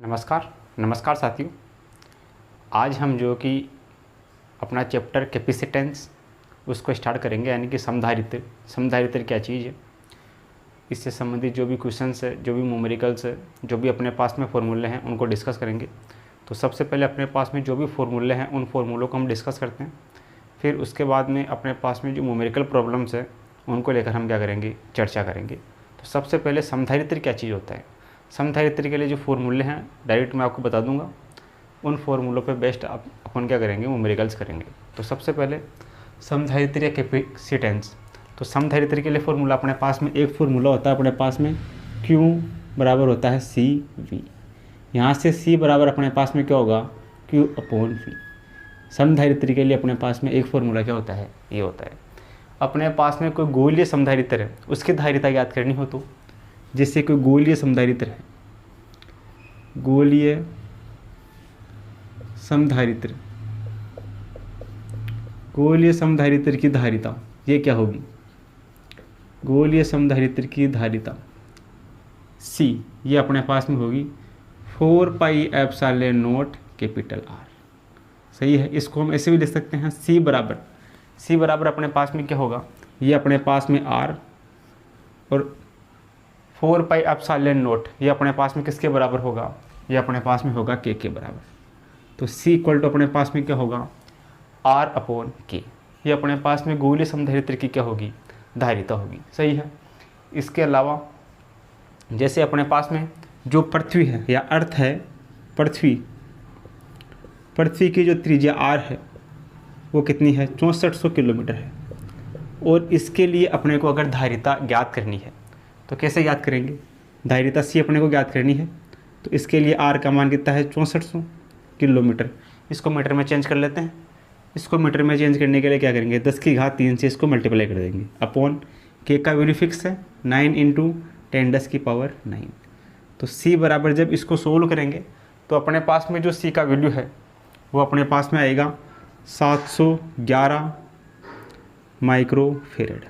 नमस्कार नमस्कार साथियों। आज हम जो कि अपना चैप्टर कैपेसिटेंस उसको स्टार्ट करेंगे, यानी कि समधारित्र क्या चीज़ है, इससे संबंधित जो भी क्वेश्चंस है, जो भी न्यूमेरिकल्स है, जो भी अपने पास में फॉर्मूले हैं उनको डिस्कस करेंगे। तो सबसे पहले अपने पास में जो भी फॉर्मूले हैं उन फॉर्मूलों को हम डिस्कस करते हैं। फिर उसके बाद में अपने पास में जो न्यूमेरिकल प्रॉब्लम्स है उनको लेकर हम क्या करेंगे, चर्चा करेंगे। तो सबसे पहले समधारित्र क्या चीज़ होता है। समधारित्र के लिए जो फॉर्मूले हैं डायरेक्ट मैं आपको बता दूंगा, उन फॉर्मूलों पे बेस्ट अपन क्या करेंगे, न्यूमेरिकल्स करेंगे। तो सबसे पहले समधारित्र या कैपेसिटेंस। तो समधारित्र के लिए फॉर्मूला अपने पास में एक फॉर्मूला होता है अपने पास में Q बराबर होता है CV। यहाँ से C बराबर अपने पास में क्या होगा, Q/V। समधारित्र के लिए अपने पास में एक फॉर्मूला क्या होता है, ये होता है। अपने पास में कोई गोलीय समधारित्र है, उसकी धारिता ज्ञात करनी हो तो, जैसे कोई गोलीय समधारित्र है, गोलीय समधारित्र, गोलीय समधारित्र की धारिता ये क्या होगी, गोलीय समधारित्र की धारिता C ये अपने पास में होगी 4πε0 R। सही है। इसको हम ऐसे भी लिख सकते हैं, C बराबर अपने पास में क्या होगा, ये अपने पास में R और 4πε0 ये अपने पास में किसके बराबर होगा, ये अपने पास में होगा K के बराबर। तो C इक्वल टू अपने पास में क्या होगा, R/K। ये अपने पास में गोलीय समधारित्र की क्या होगी, धारिता होगी। सही है। इसके अलावा जैसे अपने पास में जो पृथ्वी है या अर्थ है, पृथ्वी की जो त्रिज्या R है वो कितनी है, 6400 किलोमीटर है। और इसके लिए अपने को अगर धारिता ज्ञात करनी है तो कैसे ज्ञात करेंगे, धारिता C अपने को ज्ञात करनी है तो इसके लिए R का मान कितना है, 6400 किलोमीटर। इसको मीटर में चेंज कर लेते हैं। इसको मीटर में चेंज करने के लिए क्या करेंगे, 10⁻³ से इसको मल्टीप्लाई कर देंगे अपॉन K का वैल्यू फिक्स है 9 × 10⁻⁹। तो C बराबर जब इसको सोल्व करेंगे तो अपने पास में जो C का वैल्यू है वो अपने पास में आएगा 711 माइक्रोफेरेड।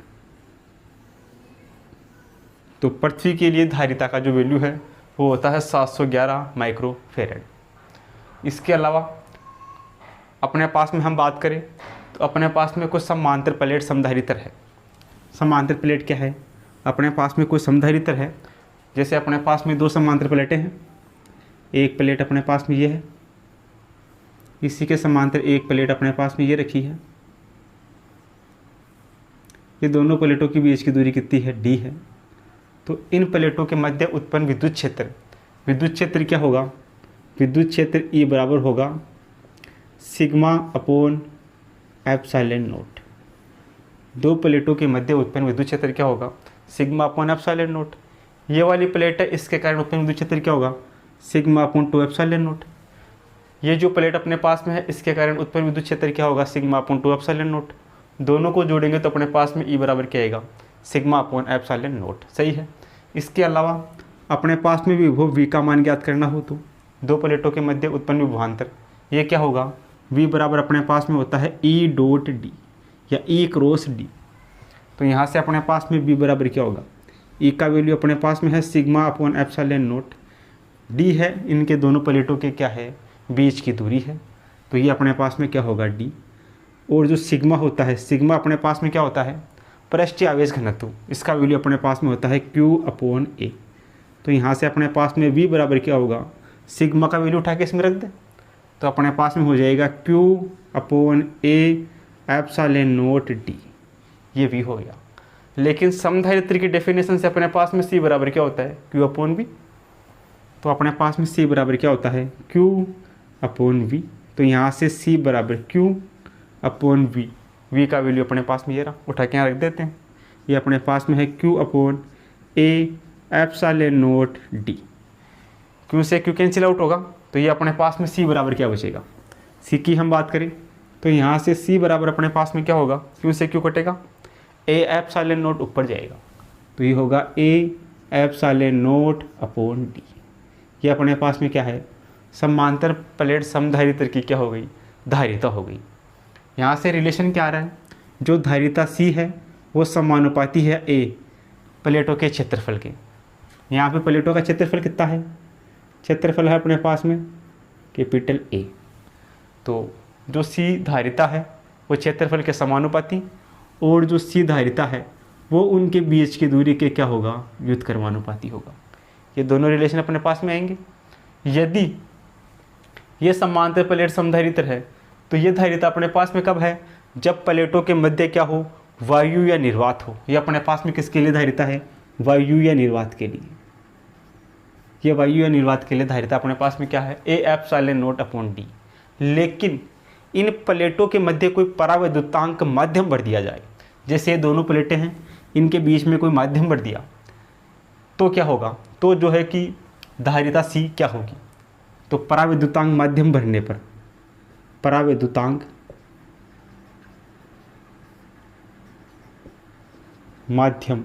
तो पृथ्वी के लिए धारिता का जो वैल्यू है वो होता है 711 माइक्रोफेरेड। इसके अलावा अपने पास में हम बात करें तो अपने पास में कुछ समांतर प्लेट समधारित्र है। समांतर प्लेट क्या है, अपने पास में कोई समधारित्र है, जैसे अपने पास में दो समांतर प्लेटें हैं, एक प्लेट अपने पास में ये है, इसी के समांतर एक प्लेट अपने पास में ये रखी है। ये दोनों प्लेटों के बीच की दूरी कितनी है, D है। तो इन प्लेटों के मध्य उत्पन्न विद्युत क्षेत्र क्या होगा, विद्युत क्षेत्र E बराबर होगा σ/ε0। दो प्लेटों के मध्य उत्पन्न विद्युत क्षेत्र क्या होगा, σ/ε0। ये वाली प्लेट है, इसके कारण उत्पन्न विद्युत क्षेत्र क्या होगा, σ/2ε0। ये जो प्लेट अपने पास में है इसके कारण उत्पन्न विद्युत क्षेत्र क्या होगा, σ/2ε0। दोनों को जोड़ेंगे तो अपने पास में E बराबर क्या आएगा, σ/ε0। सही है। इसके अलावा अपने पास में विभव V का मान ज्ञात करना हो तो दो प्लेटों के मध्य उत्पन्न विभवांतर ये क्या होगा, V बराबर अपने पास में होता है E.D या E×D। तो यहाँ से अपने पास में V बराबर क्या होगा, E का वैल्यू अपने पास में है σ/ε0। D है, इनके दोनों प्लेटों के क्या है, बीच की दूरी है, तो ये अपने पास में क्या होगा, D। और जो सिग्मा होता है, सिग्मा अपने पास में क्या होता है, पृष्ठीय आवेश घनत्व, इसका वैल्यू अपने पास में होता है Q/A। तो यहाँ से अपने पास में V बराबर क्या होगा, सिग्मा का वैल्यू उठा के इसमें रख दें तो अपने पास में हो जाएगा Q/A∈0D। ये V हो गया। लेकिन समधारित्र की डेफिनेशन से अपने पास में C बराबर क्या होता है, Q/V। तो अपने पास में C बराबर क्या होता है, Q/V। तो यहाँ से C बराबर Q/V, V का वैल्यू अपने पास में ये रहा, उठा के यहाँ रख देते हैं। ये अपने पास में है Q/A∈0D। Q से Q कैंसिल आउट होगा तो ये अपने पास में C बराबर क्या बचेगा, C की हम बात करें तो यहाँ से C बराबर अपने पास में क्या होगा, Q से Q कटेगा, A∈0 ऊपर जाएगा तो ये होगा A∈0/D। ये अपने पास में क्या है, समांतर प्लेट समधारित्र की क्या हो गई, धारिता हो गई। यहाँ से रिलेशन क्या आ रहा है, जो धारिता C है वो समानुपाती है A प्लेटों के क्षेत्रफल के। यहाँ पे प्लेटों का क्षेत्रफल कितना है, क्षेत्रफल है अपने पास में कैपिटल ए। तो जो सी धारिता है वो क्षेत्रफल के समानुपाती, और जो सी धारिता है वो उनके बीच की दूरी के क्या होगा, व्युत्क्रमानुपाती होगा। ये दोनों रिलेशन अपने पास में आएंगे। यदि ये समांतर प्लेट समधारित्र है तो ये धारिता अपने पास में कब है, जब प्लेटों के मध्य क्या हो, वायु या निर्वात हो। ये अपने पास में किसके लिए धारिता है, वायु या निर्वात के लिए। ये वायु या निर्वात के लिए धारिता अपने पास में क्या है, A epsilon naught upon D. लेकिन इन प्लेटों के मध्य कोई परावैद्युतांक माध्यम भर दिया जाए, जैसे ये दोनों प्लेटें हैं, इनके बीच में कोई माध्यम भर दिया तो क्या होगा, तो जो है कि धारिता सी क्या होगी, तो परावैद्युतांक माध्यम भरने पर, परावैद्युतांक माध्यम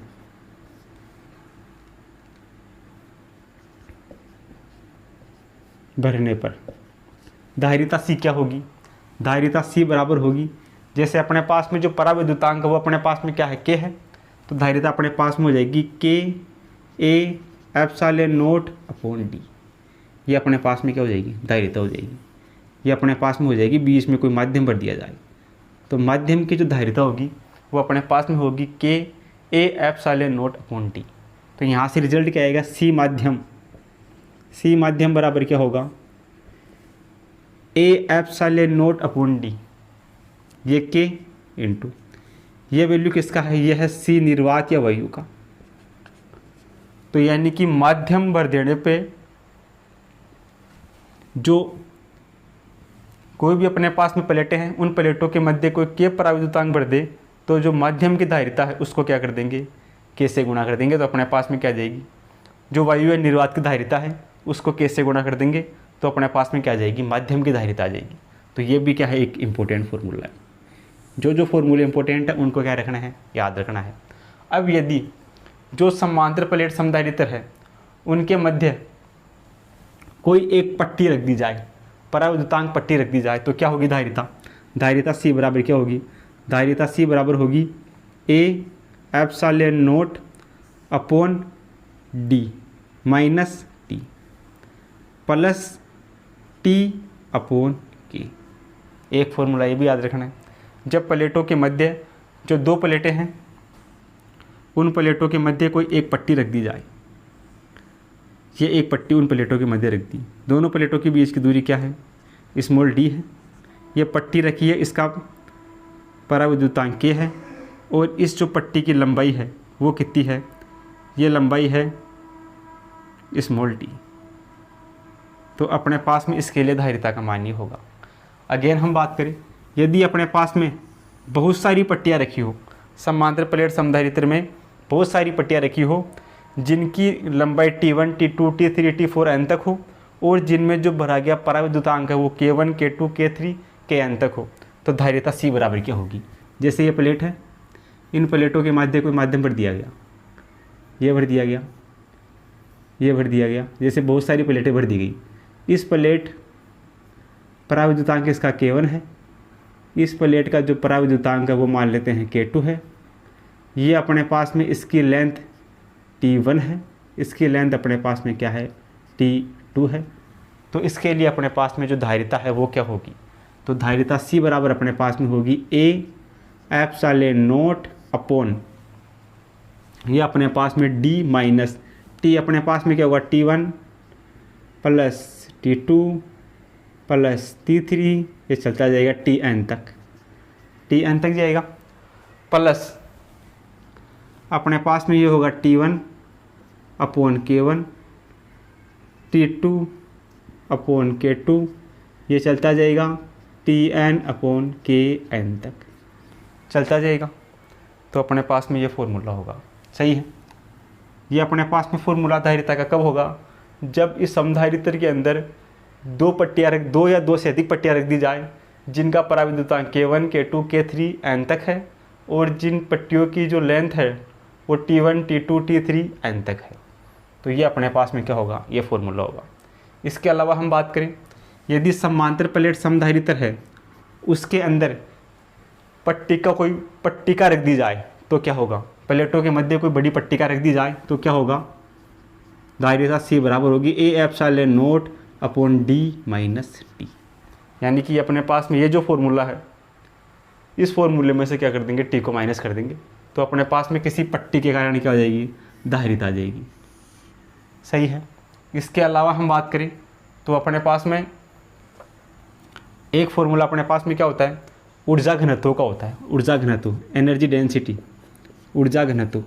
भरने पर धारिता सी क्या होगी, धारिता सी बराबर होगी, जैसे अपने पास में जो परावैद्युतांक है वो अपने पास में क्या है, के है, तो धारिता अपने पास में हो जाएगी के A epsilon naught upon D. ये अपने पास में क्या हो जाएगी, धारिता हो जाएगी। ये अपने पास में हो जाएगी, बीच में कोई माध्यम भर दिया जाए तो माध्यम की जो धारिता होगी वो अपने पास में होगी के A epsilon naught upon D. तो यहाँ से रिजल्ट क्या आएगा, सी माध्यम, सी माध्यम बराबर क्या होगा, A epsilon naught upon D, ये के इंटू ये वैल्यू किसका है, ये है सी निर्वात या वायु का। तो यानी कि माध्यम भर देने पे जो कोई भी अपने पास में प्लेटें हैं, उन प्लेटों के मध्य कोई के परावैद्युतांक भर दे तो जो माध्यम की धारिता है उसको क्या कर देंगे, के से गुणा कर देंगे, तो अपने पास में क्या आ जाएगी, जो वायु या निर्वात की धारिता है उसको के से गुणा कर देंगे तो अपने पास में क्या आ जाएगी, माध्यम की धारिता आ जाएगी। तो ये भी क्या है, एक इम्पोर्टेंट फार्मूला है। जो फार्मूले इंपॉर्टेंट है उनको क्या रखना है, याद रखना है। अब यदि जो समांतर प्लेट समधारित्र है उनके मध्य कोई एक पट्टी रख दी जाए, परावैद्युतांक पट्टी रख दी जाए, तो क्या होगी धारिता, धारिता सी बराबर क्या होगी, धारिता सी बराबर होगी A epsilon naught upon D minus T plus T upon के। एक फॉर्मूला ये भी याद रखना है, जब प्लेटों के मध्य जो दो प्लेटें हैं उन प्लेटों के मध्य कोई एक पट्टी रख दी जाए, ये एक पट्टी उन प्लेटों के मध्य रख दी, दोनों प्लेटों के बीच की दूरी क्या है, स्मॉल डी है, ये पट्टी रखी है, इसका परावैद्युतांक के है, और इस जो पट्टी की लंबाई है वो कितनी है, ये लंबाई है स्मॉल टी। तो अपने पास में इसके लिए धारिता का मान ये होगा। अगेन हम बात करें, यदि अपने पास में बहुत सारी पट्टियाँ रखी हो, समांतर प्लेट समधारित्र में बहुत सारी पट्टियाँ रखी हो जिनकी लंबाई T1, T2, T3, T4 n तक हो, और जिनमें जो भरा गया परावैद्युतांक है वो K1, K2, K3, Kn तक हो, तो धारिता C बराबर क्या होगी। जैसे ये प्लेट है, इन प्लेटों के माध्यम कोई माध्यम भर दिया गया, ये भर दिया गया, ये भर दिया गया, जैसे बहुत सारी प्लेटें भर दी गई। इस प्लेट परावैद्युतांक इसका K1 है, इस प्लेट का जो परावैद्युतांक है वो मान लेते हैं K2 है, ये अपने पास में इसकी लेंथ T1 है, इसकी लेंथ अपने पास में क्या है, T2 है। तो इसके लिए अपने पास में जो धारिता है वो क्या होगी, तो धारिता C बराबर अपने पास में होगी ए एप्सिलॉन नॉट अपॉन, ये अपने पास में D माइनस T, अपने पास में क्या होगा T1 plus T2 plus T3, ये चलता जाएगा Tn तक, Tn तक जाएगा, प्लस अपने पास में ये होगा T1 upon K1, T2 upon K2, ये चलता जाएगा Tn अपॉन Kn तक चलता जाएगा। तो अपने पास में ये फॉर्मूला होगा, सही है। ये अपने पास में फॉर्मूला धारिता का कब होगा, जब इस समधारित्र के अंदर दो या दो से अधिक पट्टियाँ रख दी जाए जिनका परावैद्युतांक K1, K2, K3 n तक है, और जिन पट्टियों की जो लेंथ है वो T1, T2, T3 n तक है। तो ये अपने पास में क्या होगा, ये फॉर्मूला होगा। इसके अलावा हम बात करें, यदि समांतर प्लेट समधारित्र है उसके अंदर कोई पट्टिका रख दी जाए तो क्या होगा, प्लेटों के मध्य कोई बड़ी पट्टिका रख दी जाए तो क्या होगा, धारिता C बराबर होगी A epsilon naught upon D minus T। यानी कि अपने पास में ये जो फॉर्मूला है, इस फॉर्मूले में से क्या कर देंगे, T को माइनस कर देंगे, तो अपने पास में किसी पट्टी के कारण क्या हो जाएगी, धारिता आ जाएगी। सही है। इसके अलावा हम बात करें तो अपने पास में एक फॉर्मूला अपने पास में क्या होता है, ऊर्जा घनत्व का होता है। ऊर्जा घनत्व, एनर्जी डेंसिटी, ऊर्जा घनत्व।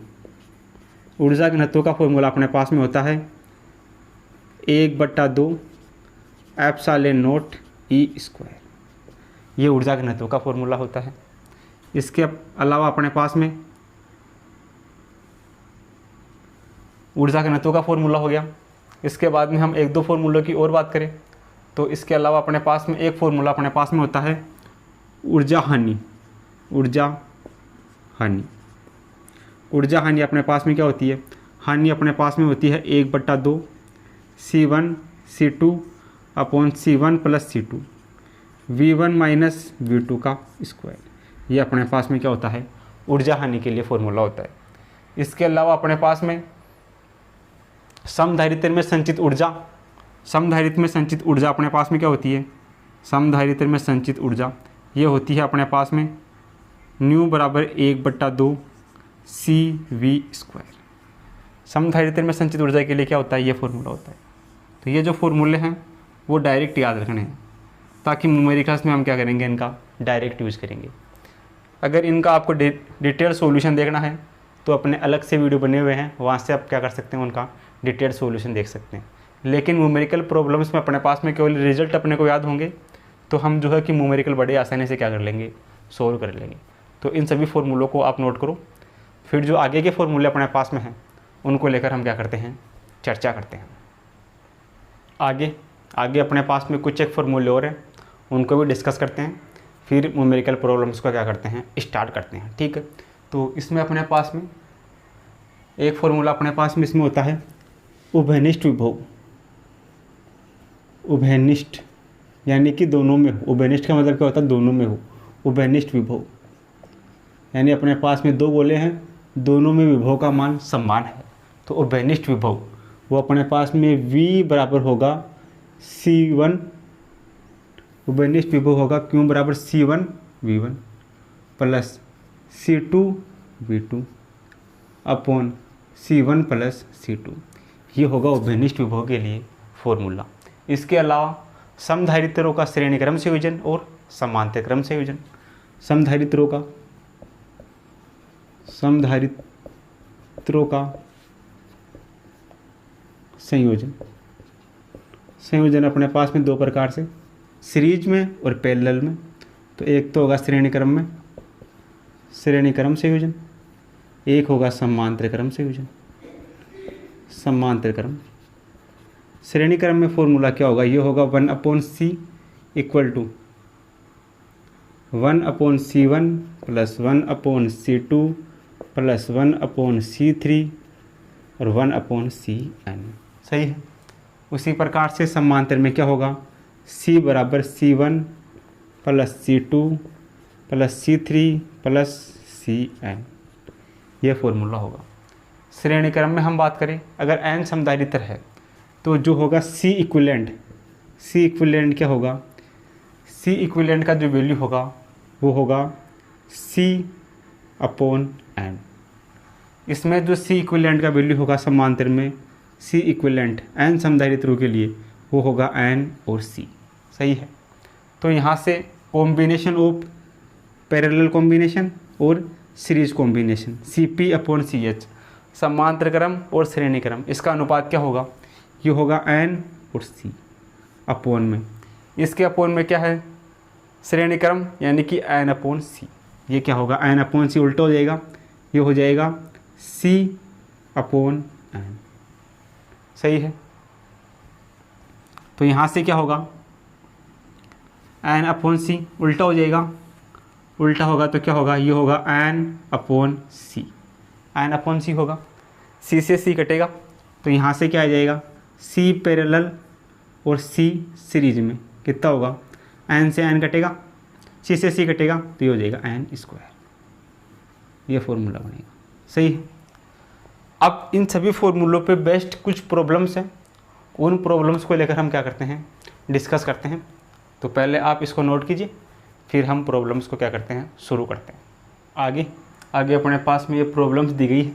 ऊर्जा घनत्व का फॉर्मूला अपने पास में होता है 1/2 एप्सिलॉन नोट E स्क्वायर। ये ऊर्जा घनत्व का फॉर्मूला होता है। इसके अलावा अपने पास में ऊर्जा घनत्व का फॉर्मूला हो गया। इसके बाद में हम एक दो फॉर्मूलों की और बात करें तो इसके अलावा अपने पास में एक फॉर्मूला अपने पास में होता है ऊर्जा हानि। ऊर्जा हानि, ऊर्जा हानि अपने पास में क्या होती है, हानि अपने पास में होती है 1/2 C1 C2 upon C1 plus C2 V1 minus V2 का स्क्वायर। ये अपने पास में क्या होता है, ऊर्जा हानि के लिए फॉर्मूला होता है। इसके अलावा अपने पास में समधारित्र में संचित ऊर्जा, समधारित्र में संचित ऊर्जा अपने पास में क्या होती है, समधारित्र में संचित ऊर्जा ये होती है अपने पास में न्यू बराबर 1/2 CV स्क्वायर। समधारित्र में संचित ऊर्जा के लिए क्या होता है, ये फॉर्मूला होता है। तो ये जो फॉर्मूले हैं वो डायरेक्ट याद रखने हैं, ताकि न्यूमेरिकल्स में हम क्या करेंगे, इनका डायरेक्ट यूज़ करेंगे। अगर इनका आपको डिटेल सॉल्यूशन देखना है तो अपने अलग से वीडियो बने हुए हैं, वहाँ से आप क्या कर सकते हैं, उनका डिटेल सॉल्यूशन देख सकते हैं। लेकिन न्यूमेरिकल प्रॉब्लम्स में अपने पास में केवल रिजल्ट अपने को याद होंगे तो हम जो है कि न्यूमेरिकल बड़े आसानी से क्या कर लेंगे, सोल्व कर लेंगे। तो इन सभी फॉर्मूलों को आप नोट करो, फिर जो आगे के फॉर्मूले अपने पास में हैं उनको लेकर हम क्या करते हैं, चर्चा करते हैं। आगे अपने पास में कुछ एक फॉर्मूले और हैं, उनको भी डिस्कस करते हैं, फिर न्यूमेरिकल प्रॉब्लम्स को क्या करते हैं, स्टार्ट करते हैं। ठीक है। तो इसमें अपने पास में एक फॉर्मूला अपने पास में इसमें होता है उभयनिष्ठ विभव। उभयनिष्ठ यानी कि दोनों में हो। उभयनिष्ठ का मतलब क्या होता है, दोनों में हो। उभयनिष्ठ विभव यानी अपने पास में दो गोले हैं, दोनों में विभव का मान समान है। तो उभयनिष्ठ विभव वो अपने पास में V बराबर होगा C1, उभयनिष्ठ विभव होगा Q बराबर C1 V1 plus C2 V2 upon C1 plus C2। ये होगा उभयनिष्ठ विभव के लिए फॉर्मूला। इसके अलावा समधारित्रों का श्रेणी क्रम संयोजन और समांतर क्रम संयोजन। समधारित्रों का संयोजन अपने पास में दो प्रकार से, सीरीज में और पैरेलल में। तो एक तो होगा श्रेणी क्रम संयोजन, एक होगा समांतर क्रम संयोजन। समांतर क्रम, श्रेणी क्रम में फॉर्मूला क्या होगा, ये होगा 1/C equal to 1/C1 plus 1/C2 plus 1/C3 और 1/Cn। सही है। उसी प्रकार से समांतर में क्या होगा, C बराबर C1 plus C2 plus C3 plus Cn। ये फॉर्मूला होगा। श्रेणी क्रम में हम बात करें, अगर n समधारित्र है तो जो होगा C इक्विवेलेंट क्या होगा, C इक्विवेलेंट का जो वैल्यू होगा वो होगा C/n। इसमें जो C इक्विवेलेंट का वैल्यू होगा समांतर में, C इक्विवेलेंट n समधारित्रों के लिए वो होगा n और C। सही है। तो यहाँ से कॉम्बिनेशन ऑफ पैरेलल कॉम्बिनेशन और सीरीज कॉम्बिनेशन CP/CH, समांतर क्रम और श्रेणी क्रम, इसका अनुपात क्या होगा, ये होगा n और C अपॉन में। इसके अपॉन में क्या है, श्रेणी क्रम यानी कि n/C। ये क्या होगा, n/C उल्टा हो जाएगा, ये हो जाएगा C/n। सही है। तो यहाँ से क्या होगा, n/C उल्टा हो जाएगा, उल्टा होगा तो क्या होगा, ये होगा n/C। n/C होगा, C से C कटेगा तो यहाँ से क्या आ जाएगा, C पैरेलल और C सीरीज में कितना होगा, n से n कटेगा, C से C कटेगा तो ये हो जाएगा n स्क्वायर। ये फॉर्मूला बनेगा। सही है। अब इन सभी फॉर्मूलों पे बेस्ड कुछ प्रॉब्लम्स हैं, उन प्रॉब्लम्स को लेकर हम क्या करते हैं, डिस्कस करते हैं। तो पहले आप इसको नोट कीजिए, फिर हम प्रॉब्लम्स को क्या करते हैं, शुरू करते हैं। आगे अपने पास में ये प्रॉब्लम्स दी गई है।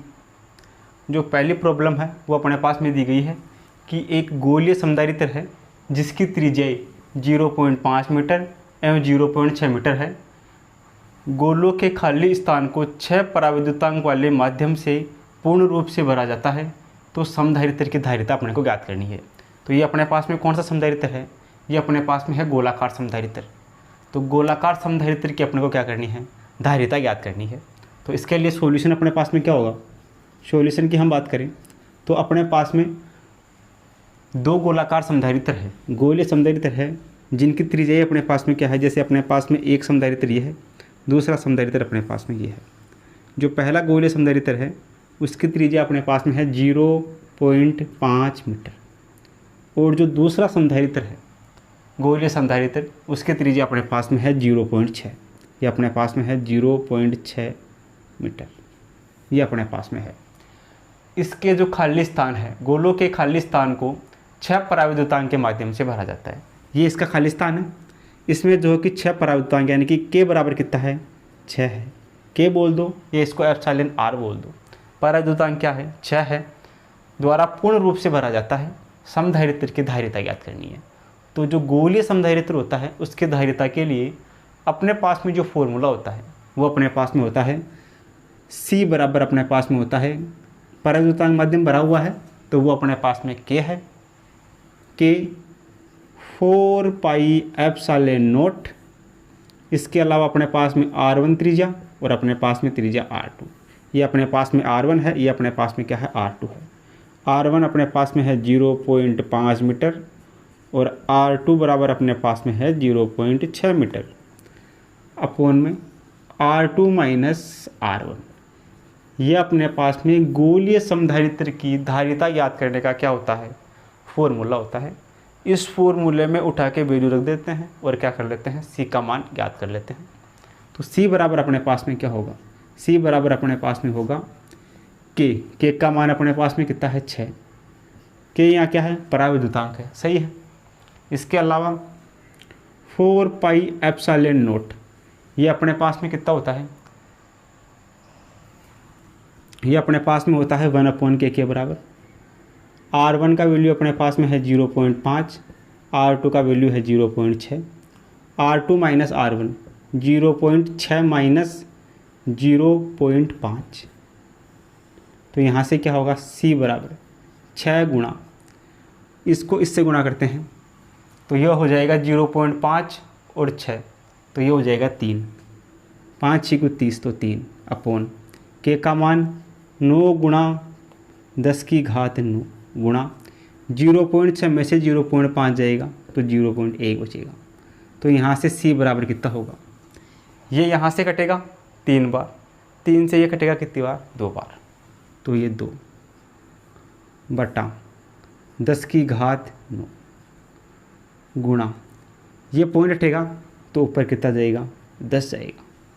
जो पहली प्रॉब्लम है वो अपने पास में दी गई है कि एक गोलीय समधारित्र है जिसकी त्रिज्या 0.5 मीटर एवं 0.6 मीटर है। गोलों के खाली स्थान को 6 पराविद्युतांक वाले माध्यम से पूर्ण रूप से भरा जाता है, तो समधारित्र की धारिता अपने को ज्ञात करनी है। तो ये अपने पास में कौन सा समधारित्र है, ये अपने पास में है गोलाकार समधारित्र। तो गोलाकार समधारित्र की अपने को क्या करनी है, धारिता ज्ञात करनी है। तो इसके लिए सॉल्यूशन अपने पास में क्या होगा, सॉल्यूशन की हम बात करें तो अपने पास में दो गोलाकार समधारित्र है, गोलीय समधारित्र है, जिनकी त्रिज्या अपने पास में क्या है, जैसे अपने पास में एक समधारित्र ये है, दूसरा समधारित्र अपने पास में ये है। जो पहला गोलीय समधारित्र है उसकी त्रिज्या अपने पास में है 0.5 मीटर, और जो दूसरा समधारित्र है गोलीय समधारित्र उसकी त्रिज्या अपने पास में है 0.6, ये अपने पास में है 0.6 मीटर, ये अपने पास में है। इसके जो खाली स्थान है, गोलों के खाली स्थान को 6 पराविद्युतांक के माध्यम से भरा जाता है। ये इसका खाली स्थान है, इसमें जो है कि 6 पराविद्युतांक यानी कि के बराबर कितना है, 6 है। के बोल दो, ये इसको एप्सिलॉन आर बोल दो। पराविद्युतांक क्या है, 6 है, द्वारा पूर्ण रूप से भरा जाता है। समधारित्र की धारिता ज्ञात करनी है। तो जो गोलीय समधारित्र होता है उसके धारिता के लिए अपने पास में जो फॉर्मूला होता है वो अपने पास में होता है C बराबर अपने पास में होता है, पराविद्युतांक माध्यम भरा हुआ है तो वो अपने पास में K है, K 4 पाई एप्सिलॉन नॉट। इसके अलावा अपने पास में R1 त्रिज्या और अपने पास में त्रिज्या R2। ये अपने पास में R1 है, ये अपने पास में क्या है, R2 है। R1 अपने पास में है 0.5 मीटर और R2 बराबर अपने पास में है 0.6 मीटर अपोन में R2 माइनस R1। ये अपने पास में गोलीय समधारित्र की धारिता ज्ञात करने का क्या होता है, फॉर्मूला होता है। इस फॉर्मूले में उठा के वैल्यू रख देते हैं और क्या कर लेते हैं, C का मान ज्ञात कर लेते हैं। तो C बराबर अपने पास में क्या होगा, C बराबर अपने पास में होगा K का मान अपने पास में कितना है, 6। K यहाँ क्या है, पराविद्युतांक है, सही है। इसके अलावा 4 पाई एप्सिलॉन नॉट, ये अपने पास में कितना होता है, ये अपने पास में होता है 1/k के बराबर। R1 का वैल्यू अपने पास में है 0.5, R2 का वैल्यू है 0.6, R2 माइनस R1 0.6 माइनस 0.5। तो यहाँ से क्या होगा, C बराबर 6 गुणा, इसको इससे गुणा करते हैं तो यह हो जाएगा 0.5 और 6, तो ये हो जाएगा 3, 5 6 को 30 तो 3 अपोन K का मान 9 गुणा 10 की घात 9 गुणा 0.6 में से 0.5 जाएगा तो 0.1 बचेगा। तो यहाँ से C बराबर कितना होगा, ये यहाँ से कटेगा 3 बार, 3 से ये कटेगा कितनी बार, 2 बार। तो ये 2 बटा 10 की घात 9 गुणा, ये पॉइंट हटेगा तो ऊपर कितना जाएगा, 10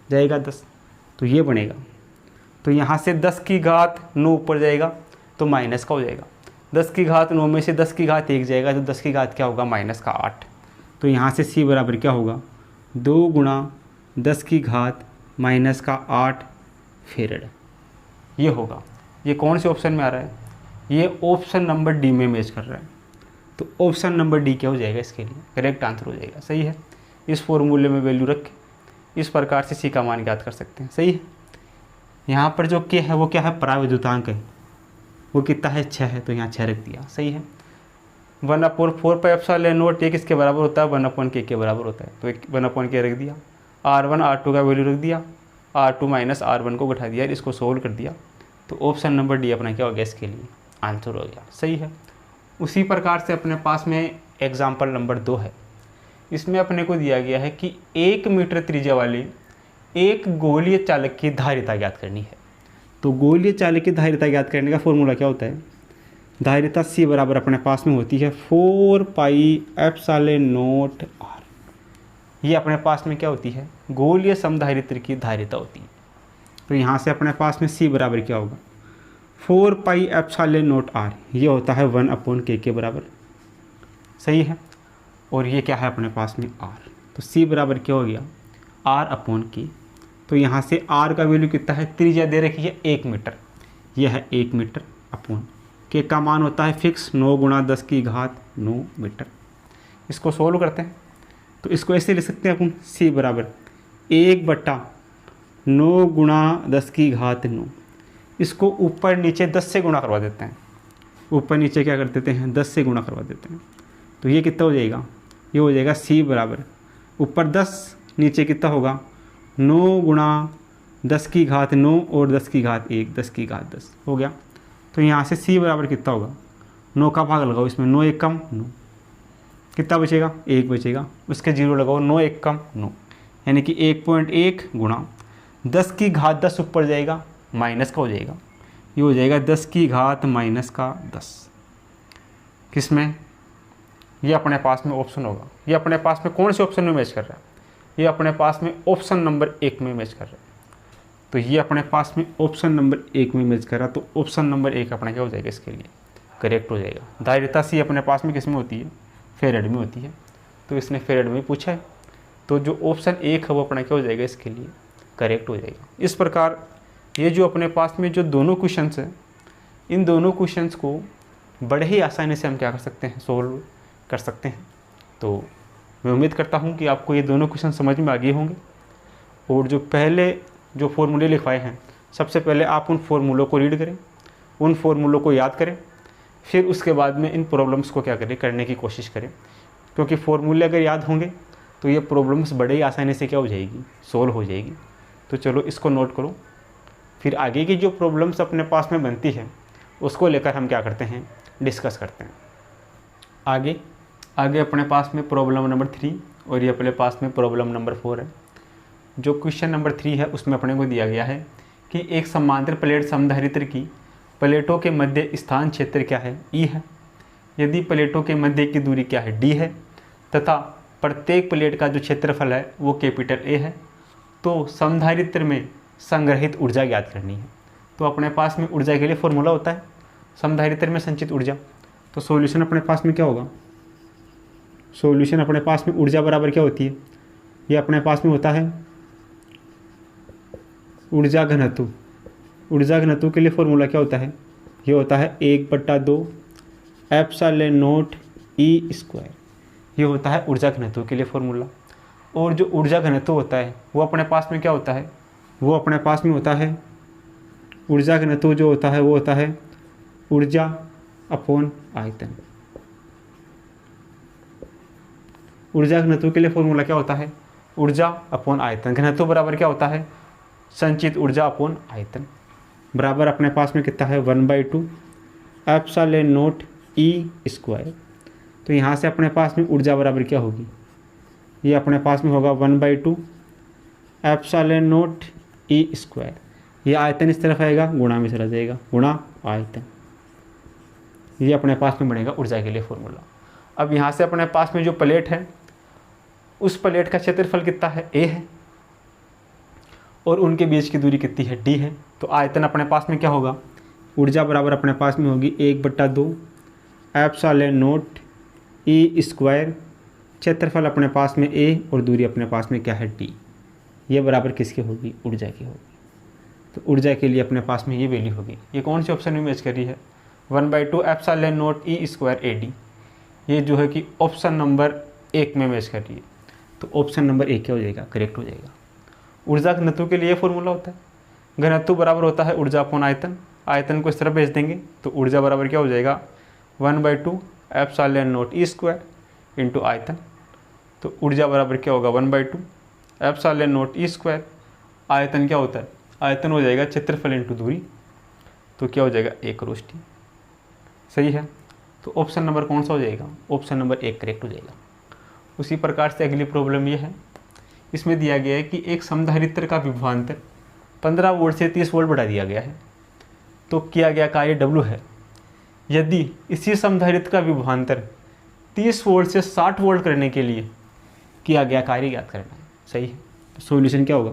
जाएगा 10, तो ये बनेगा। तो यहाँ से 10 की घात 9 ऊपर जाएगा तो माइनस का हो जाएगा, 10 की घात 9 में से 10 की घात 1 जाएगा तो 10 की घात क्या होगा, माइनस का 8। तो यहाँ से C बराबर क्या होगा, 2 गुणा 10 की घात माइनस का 8 फेरेड, ये होगा। ये कौन से ऑप्शन में आ रहा है, ये ऑप्शन नंबर डी में मैच कर रहा है। तो ऑप्शन नंबर डी क्या हो जाएगा, इसके लिए करेक्ट आंसर हो जाएगा, सही है। इस फॉर्मूले में वैल्यू रख के इस प्रकार से C का मान ज्ञात कर सकते हैं, सही है। यहाँ पर जो K है वो क्या है, पराविद्युतांक है, वो कितना है, 6 है, तो यहाँ 6 रख दिया, सही है। 1/4 पाई एप्सिलॉन नॉट ये किसके बराबर होता है, 1/k के बराबर होता है, तो 1/k रख दिया। R1 R2 का वैल्यू रख दिया, R2 माइनस R1 को बैठा दिया, इसको सोल्व कर दिया। तो ऑप्शन नंबर डी अपना क्या हो गया, इसके लिए आंसर हो गया, सही है। उसी प्रकार से अपने पास में एग्जाम्पल नंबर 2 है। इसमें अपने को दिया गया है कि 1 मीटर त्रिज्या वाले एक गोलीय चालक की धारिता ज्ञात करनी है। तो गोलीय चालक की धारिता ज्ञात करने का फॉर्मूला क्या होता है, धारिता C बराबर अपने पास में होती है 4 पाई एप्सिलॉन नॉट R। ये अपने पास में क्या होती है, गोलीय समधारित्र की धारिता होती है। तो यहाँ से अपने पास में C बराबर क्या होगा, 4 पाई एप्सिलॉन नॉट आर, ये होता है 1/k के बराबर, सही है। और ये क्या है अपने पास में आर, तो सी बराबर क्या हो गया r/k। तो यहाँ से r का वैल्यू कितना है, त्रिज्या दे रखी है 1 मीटर, यह है 1 मीटर अपॉन के का मान होता है फिक्स 9 × 10⁻9 मीटर। इसको सोल्व करते हैं तो इसको ऐसे लिख सकते हैं अपन, c बराबर 1/9 × 10⁻9। इसको ऊपर नीचे 10 से गुणा करवा देते हैं, ऊपर नीचे क्या कर देते हैं 10 से गुणा करवा देते हैं। तो ये कितना हो जाएगा, ये हो जाएगा c बराबर ऊपर 10 नीचे कितना होगा 9 × 10⁻9 और 10⁻1 10⁻10 हो गया। तो यहाँ से c बराबर कितना होगा, 9 का भाग लगाओ इसमें, 9 × 1 = 9, कितना बचेगा 1 बचेगा, उसके 0 लगाओ, 9 × 1 = 9, यानी कि 1.1 × 10⁻10 ऊपर जाएगा माइनस का हो जाएगा, ये हो जाएगा 10⁻−10। किसमें, ये अपने पास में ऑप्शन होगा, ये अपने पास में कौन से ऑप्शन में मैच कर रहा है, ये अपने पास में ऑप्शन नंबर 1 में मैच कर रहा है। तो ये अपने पास में ऑप्शन नंबर 1 में मैच कर रहा है, तो ऑप्शन नंबर 1 अपना क्या हो जाएगा, इसके लिए करेक्ट हो जाएगा। दायरता सी अपने पास में किस में होती है, फेरेड में होती है, तो इसने फेरेड में पूछा है, तो जो ऑप्शन 1 है वो अपना क्या हो जाएगा, इसके लिए करेक्ट हो जाएगा। इस प्रकार ये जो अपने पास में जो दोनों क्वेश्चंस हैं, इन दोनों क्वेश्चंस को बड़े ही आसानी से हम क्या कर सकते हैं, सोल्व कर सकते हैं। तो मैं उम्मीद करता हूँ कि आपको ये दोनों क्वेश्चन समझ में आ गए होंगे। और जो पहले जो फॉर्मूले लिखवाए हैं, सबसे पहले आप उन फॉर्मूलों को रीड करें, उन फॉर्मूलों को याद करें, फिर उसके बाद में इन प्रॉब्लम्स को क्या करें, करने की कोशिश करें। क्योंकि फॉर्मूले अगर याद होंगे तो ये प्रॉब्लम्स बड़े ही आसानी से क्या हो जाएगी, सोल्व हो जाएगी। तो चलो इसको नोट करो, फिर आगे की जो प्रॉब्लम्स अपने पास में बनती है उसको लेकर हम क्या करते हैं, डिस्कस करते हैं। आगे अपने पास में प्रॉब्लम नंबर 3 और ये अपने पास में प्रॉब्लम नंबर 4 है। जो क्वेश्चन नंबर 3 है उसमें अपने को दिया गया है कि एक समांतर प्लेट समधारित्र की प्लेटों के मध्य स्थान क्षेत्र क्या है, ई है। यदि प्लेटों के मध्य की दूरी क्या है, डी है, तथा प्रत्येक प्लेट का जो क्षेत्रफल है वो कैपिटल ए है, तो समधारित्र में संग्रहित ऊर्जा ज्ञात करनी है। तो अपने पास में ऊर्जा के लिए फॉर्मूला होता है समधारित्र में संचित ऊर्जा। तो सॉल्यूशन अपने पास में क्या होगा, सॉल्यूशन अपने पास में ऊर्जा बराबर क्या होती है, ये अपने पास में होता है ऊर्जा घनत्व। ऊर्जा घनत्व के लिए फॉर्मूला क्या होता है, ये होता है 1/2 एप्सिलॉन E²। ये होता है ऊर्जा घनत्व के लिए फॉर्मूला। और जो ऊर्जा घनत्व होता है वो अपने पास में क्या होता है, वो अपने पास में होता है ऊर्जा घनत्व जो होता है वो होता है ऊर्जा अपॉन आयतन। ऊर्जा घनत्व के लिए फॉर्मूला क्या होता है, ऊर्जा अपॉन आयतन। घनत्व बराबर क्या होता है, संचित ऊर्जा अपॉन आयतन, बराबर अपने पास में कितना है 1/2 एप्सिलॉन E²। तो यहाँ से अपने पास में ऊर्जा बराबर क्या होगी, ये अपने पास में होगा 1/2 एप्सिलॉन E²। ये आयतन इस तरफ आएगा, गुणा में चला जाएगा, गुणा आयतन। ये अपने पास में बनेगा ऊर्जा के लिए फॉर्मूला। अब यहाँ से अपने पास में जो प्लेट है उस प्लेट का क्षेत्रफल कितना है, ए है, और उनके बीच की दूरी कितनी है, डी है। तो आयतन अपने पास में क्या होगा, ऊर्जा बराबर अपने पास में होगी 1/2 एप्सिलॉन E²। क्षेत्रफल अपने पास में ए और दूरी अपने पास में क्या है, डी। ये बराबर किसकी होगी, ऊर्जा की होगी। तो ऊर्जा के लिए अपने पास में ये वैल्यू होगी। ये कौन से ऑप्शन में मैच कर रही है, 1/2 एप्सिलॉन E² AD। ये जो है कि ऑप्शन नंबर 1 में मैच कर रही है। तो ऑप्शन नंबर 1 क्या हो जाएगा, करेक्ट हो जाएगा। ऊर्जा घनत्व के लिए फॉर्मूला होता है, घनत्व बराबर होता है ऊर्जा अपॉन आयतन। आयतन को इस तरफ भेज देंगे तो ऊर्जा बराबर क्या हो जाएगा 1/2 एप्सिलॉन E² इंटू आयतन। तो ऊर्जा बराबर क्या होगा 1/2 एप्सिलॉन E²। आयतन क्या होता है, आयतन हो जाएगा क्षेत्रफल इंटू दूरी, तो क्या हो जाएगा 1/t। सही है। तो ऑप्शन नंबर कौन सा हो जाएगा, ऑप्शन नंबर 1 करेक्ट हो जाएगा। उसी प्रकार से अगली प्रॉब्लम ये है, इसमें दिया गया है कि एक समधारित्र का विभवांतर 15 वोल्ट से 30 वोल्ट बढ़ा दिया गया है। तो किया गया कार्य W है। यदि इसी समधारित्र का विभवांतर 30 वोल्ट से 60 वोल्ट करने के लिए किया गया कार्य ज्ञात करना है। सही है। तो सॉल्यूशन क्या होगा,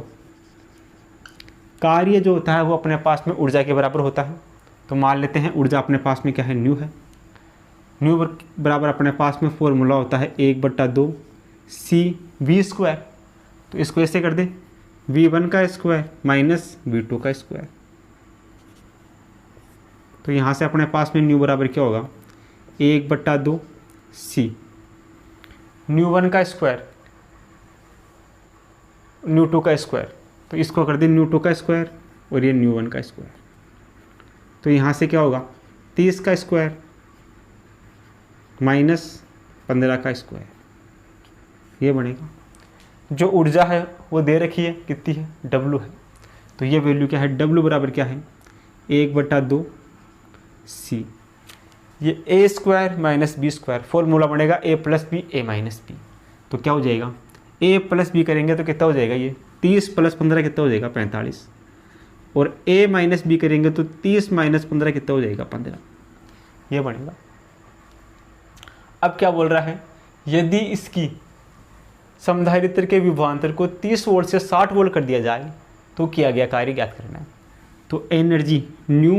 कार्य जो होता है वो अपने पास में ऊर्जा के बराबर होता है। तो मान लेते हैं ऊर्जा अपने पास में क्या है, न्यू है। न्यू बराबर अपने पास में फॉर्मूला होता है 1/2 CV²। तो इसको ऐसे कर दें, V1 का स्क्वायर माइनस V2 का स्क्वायर। तो यहाँ से अपने पास में न्यू बराबर क्या होगा, 1/2 C न्यू1 का स्क्वायर न्यू2 का स्क्वायर। तो इसको कर दें न्यू2 का स्क्वायर और ये न्यू1 का स्क्वायर। तो यहाँ से क्या होगा, 30 का स्क्वायर माइनस 15 का स्क्वायर, ये बनेगा। जो ऊर्जा है वो दे रखी है, कितनी है, W है। तो ये वैल्यू क्या है, W बराबर क्या है, 1/2 C। ये A² माइनस B², फॉर्मूला बनेगा A + B A - B। तो क्या हो जाएगा, A + B करेंगे तो कितना हो जाएगा, ये 30 + 15 कितना हो जाएगा, 45। और A - B करेंगे तो 30 - 15 कितना हो जाएगा, 15। ये बनेगा। अब क्या बोल रहा है, यदि इसकी समधारित्र के विभवांतर को 30 वोल्ट से 60 वोल्ट कर दिया जाए तो किया गया कार्य ज्ञात करना है। तो एनर्जी न्यू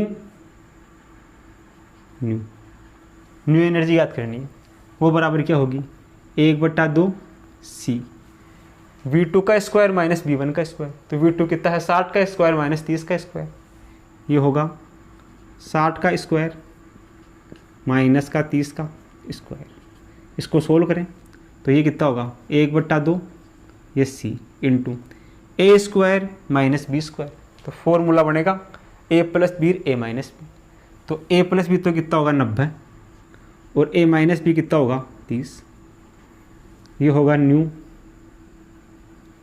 एनर्जी ज्ञात करनी है, वो बराबर क्या होगी, 1/2 C V2 का स्क्वायर माइनस V1 का स्क्वायर। तो V2 कितना है, 60 का स्क्वायर माइनस 30 का स्क्वायर। ये होगा 60 का स्क्वायर माइनस का 30 का स्क्वायर। इसको सोल्व करें तो ये कितना होगा, 1/2 ये C into A² minus B²। तो फॉर्मूला बनेगा A + B A - B। तो A + B तो कितना होगा, 90 और A - B कितना होगा, 30। ये होगा न्यू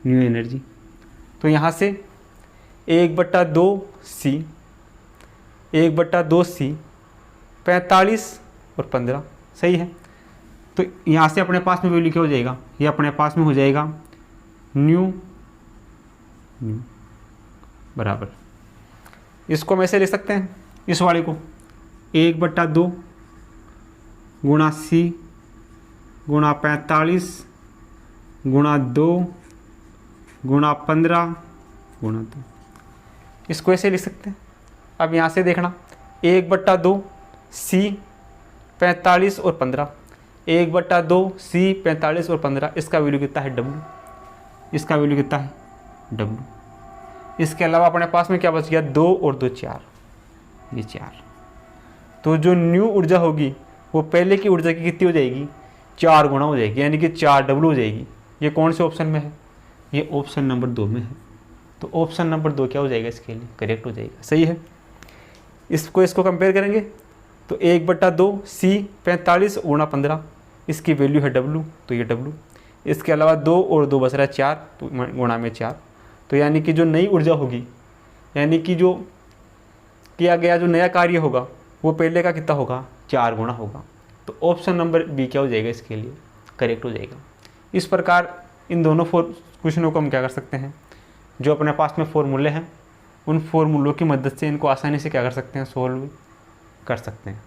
एनर्जी। तो यहाँ से 1/2 C 45 और 15 सही है। तो यहाँ से अपने पास में वैल्यू क्या हो जाएगा, ये अपने पास में हो जाएगा न्यू बराबर, इसको हम ऐसे लिख सकते हैं, इस वाले को 1/2 गुणा C गुणा 45 गुणा 2 गुणा 15 गुणा 2, इसको ऐसे लिख सकते हैं। अब यहाँ से देखना 1/2 C 45 और 15, 1/2 C 45 और 15, इसका वैल्यू कितना है, W। इसका वैल्यू कितना है, W। इसके अलावा अपने पास में क्या बच गया, 2 और 2 4, ये 4। तो जो न्यू ऊर्जा होगी वो पहले की ऊर्जा की कितनी हो जाएगी, 4 गुना हो जाएगी, यानी कि 4W हो जाएगी। ये कौन से ऑप्शन में है, ये ऑप्शन नंबर 2 में है। तो ऑप्शन नंबर 2 क्या हो जाएगा, इसके लिए करेक्ट हो जाएगा, सही है। इसको कंपेयर करेंगे तो 1/2 C 45 गुणा 15, इसकी वैल्यू है W, तो ये W। इसके अलावा 2 और 2 बच रहा है 4, तो गुणा में 4। तो यानी कि जो नई ऊर्जा होगी, यानी कि जो किया गया जो नया कार्य होगा वो पहले का कितना होगा, 4 गुना होगा। तो ऑप्शन नंबर B क्या हो जाएगा, इसके लिए करेक्ट हो जाएगा। इस प्रकार इन दोनों क्वेश्चनों को हम क्या कर सकते हैं, जो अपने पास में फॉर्मूले हैं उन फॉर्मूलों की मदद से इनको आसानी से क्या कर सकते हैं, सोल्व कर सकते हैं।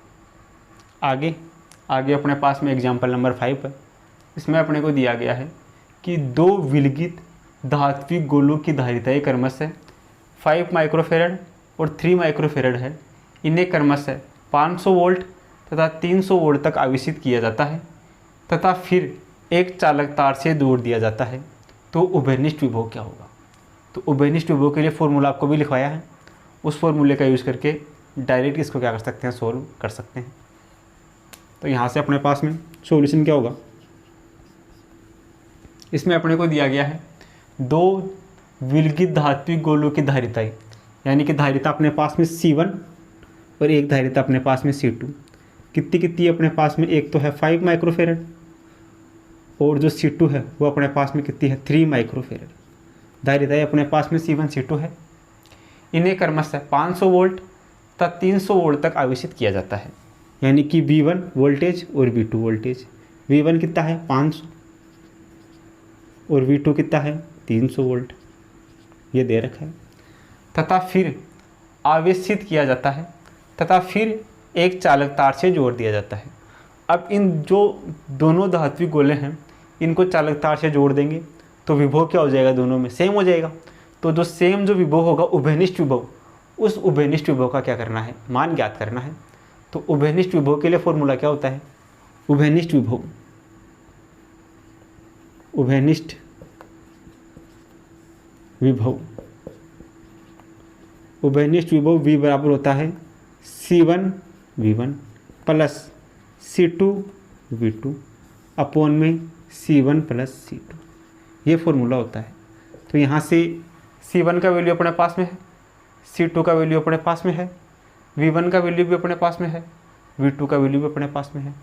आगे अपने पास में एग्जाम्पल नंबर 5 है। इसमें अपने को दिया गया है कि 2 विलगित धात्विक गोलों की धारिताएं क्रमशः 5 माइक्रोफेरेड और 3 माइक्रोफेरेड है। इन्हें क्रमशः 500 वोल्ट तथा 300 वोल्ट तक आवेशित किया जाता है तथा फिर एक चालक तार से जोड़ दिया जाता है। तो उभयनिष्ठ विभव क्या होगा। तो उभयनिष्ठ विभव के लिए फॉर्मूला आपको भी लिखवाया है, उस फॉर्मूले का यूज़ करके डायरेक्ट इसको क्या कर सकते हैं, सोल्व कर सकते हैं। तो यहाँ से अपने पास में सॉल्यूशन क्या होगा, इसमें अपने को दिया गया है 2 विलगित धात्विक गोलों की धारिताएं, यानी कि धारिता अपने पास में C1 और एक धारिता अपने पास में C2। कितनी अपने पास में, एक तो है 5 माइक्रोफेरेड और जो C2 है वो अपने पास में कितनी है, 3 माइक्रोफेरेड। धारिताएं अपने पास में C1 C2 है। इन्हें क्रमशः 500 वोल्ट तथा 300 वोल्ट तक आवेशित किया जाता है, यानी कि V1 वोल्टेज और V2 वोल्टेज। V1 कितना है, 500 और V2 कितना है, 300 वोल्ट, ये दे रखा है। तथा फिर आवेशित किया जाता है तथा फिर एक चालक तार से जोड़ दिया जाता है। अब इन जो दोनों धात्विक गोले हैं इनको चालक तार से जोड़ देंगे तो विभव क्या हो जाएगा, दोनों में सेम हो जाएगा। तो जो सेम जो विभव होगा उभयनिष्ठ विभव, उस उभयनिष्ठ विभव का क्या करना है, मान ज्ञात करना है। तो उभयनिष्ठ विभव के लिए फॉर्मूला क्या होता है, उभयनिष्ठ विभव, उभयनिष्ठ विभव, उभयनिष्ठ विभव v बराबर होता है C1 V1 plus C2 V2 upon में C1 प्लस C2, ये फॉर्मूला होता है। तो यहाँ से C1 का वैल्यू अपने पास में है, C2 का वैल्यू अपने पास में है, V1 का वैल्यू भी अपने पास में है, V2 का वैल्यू भी अपने पास में है।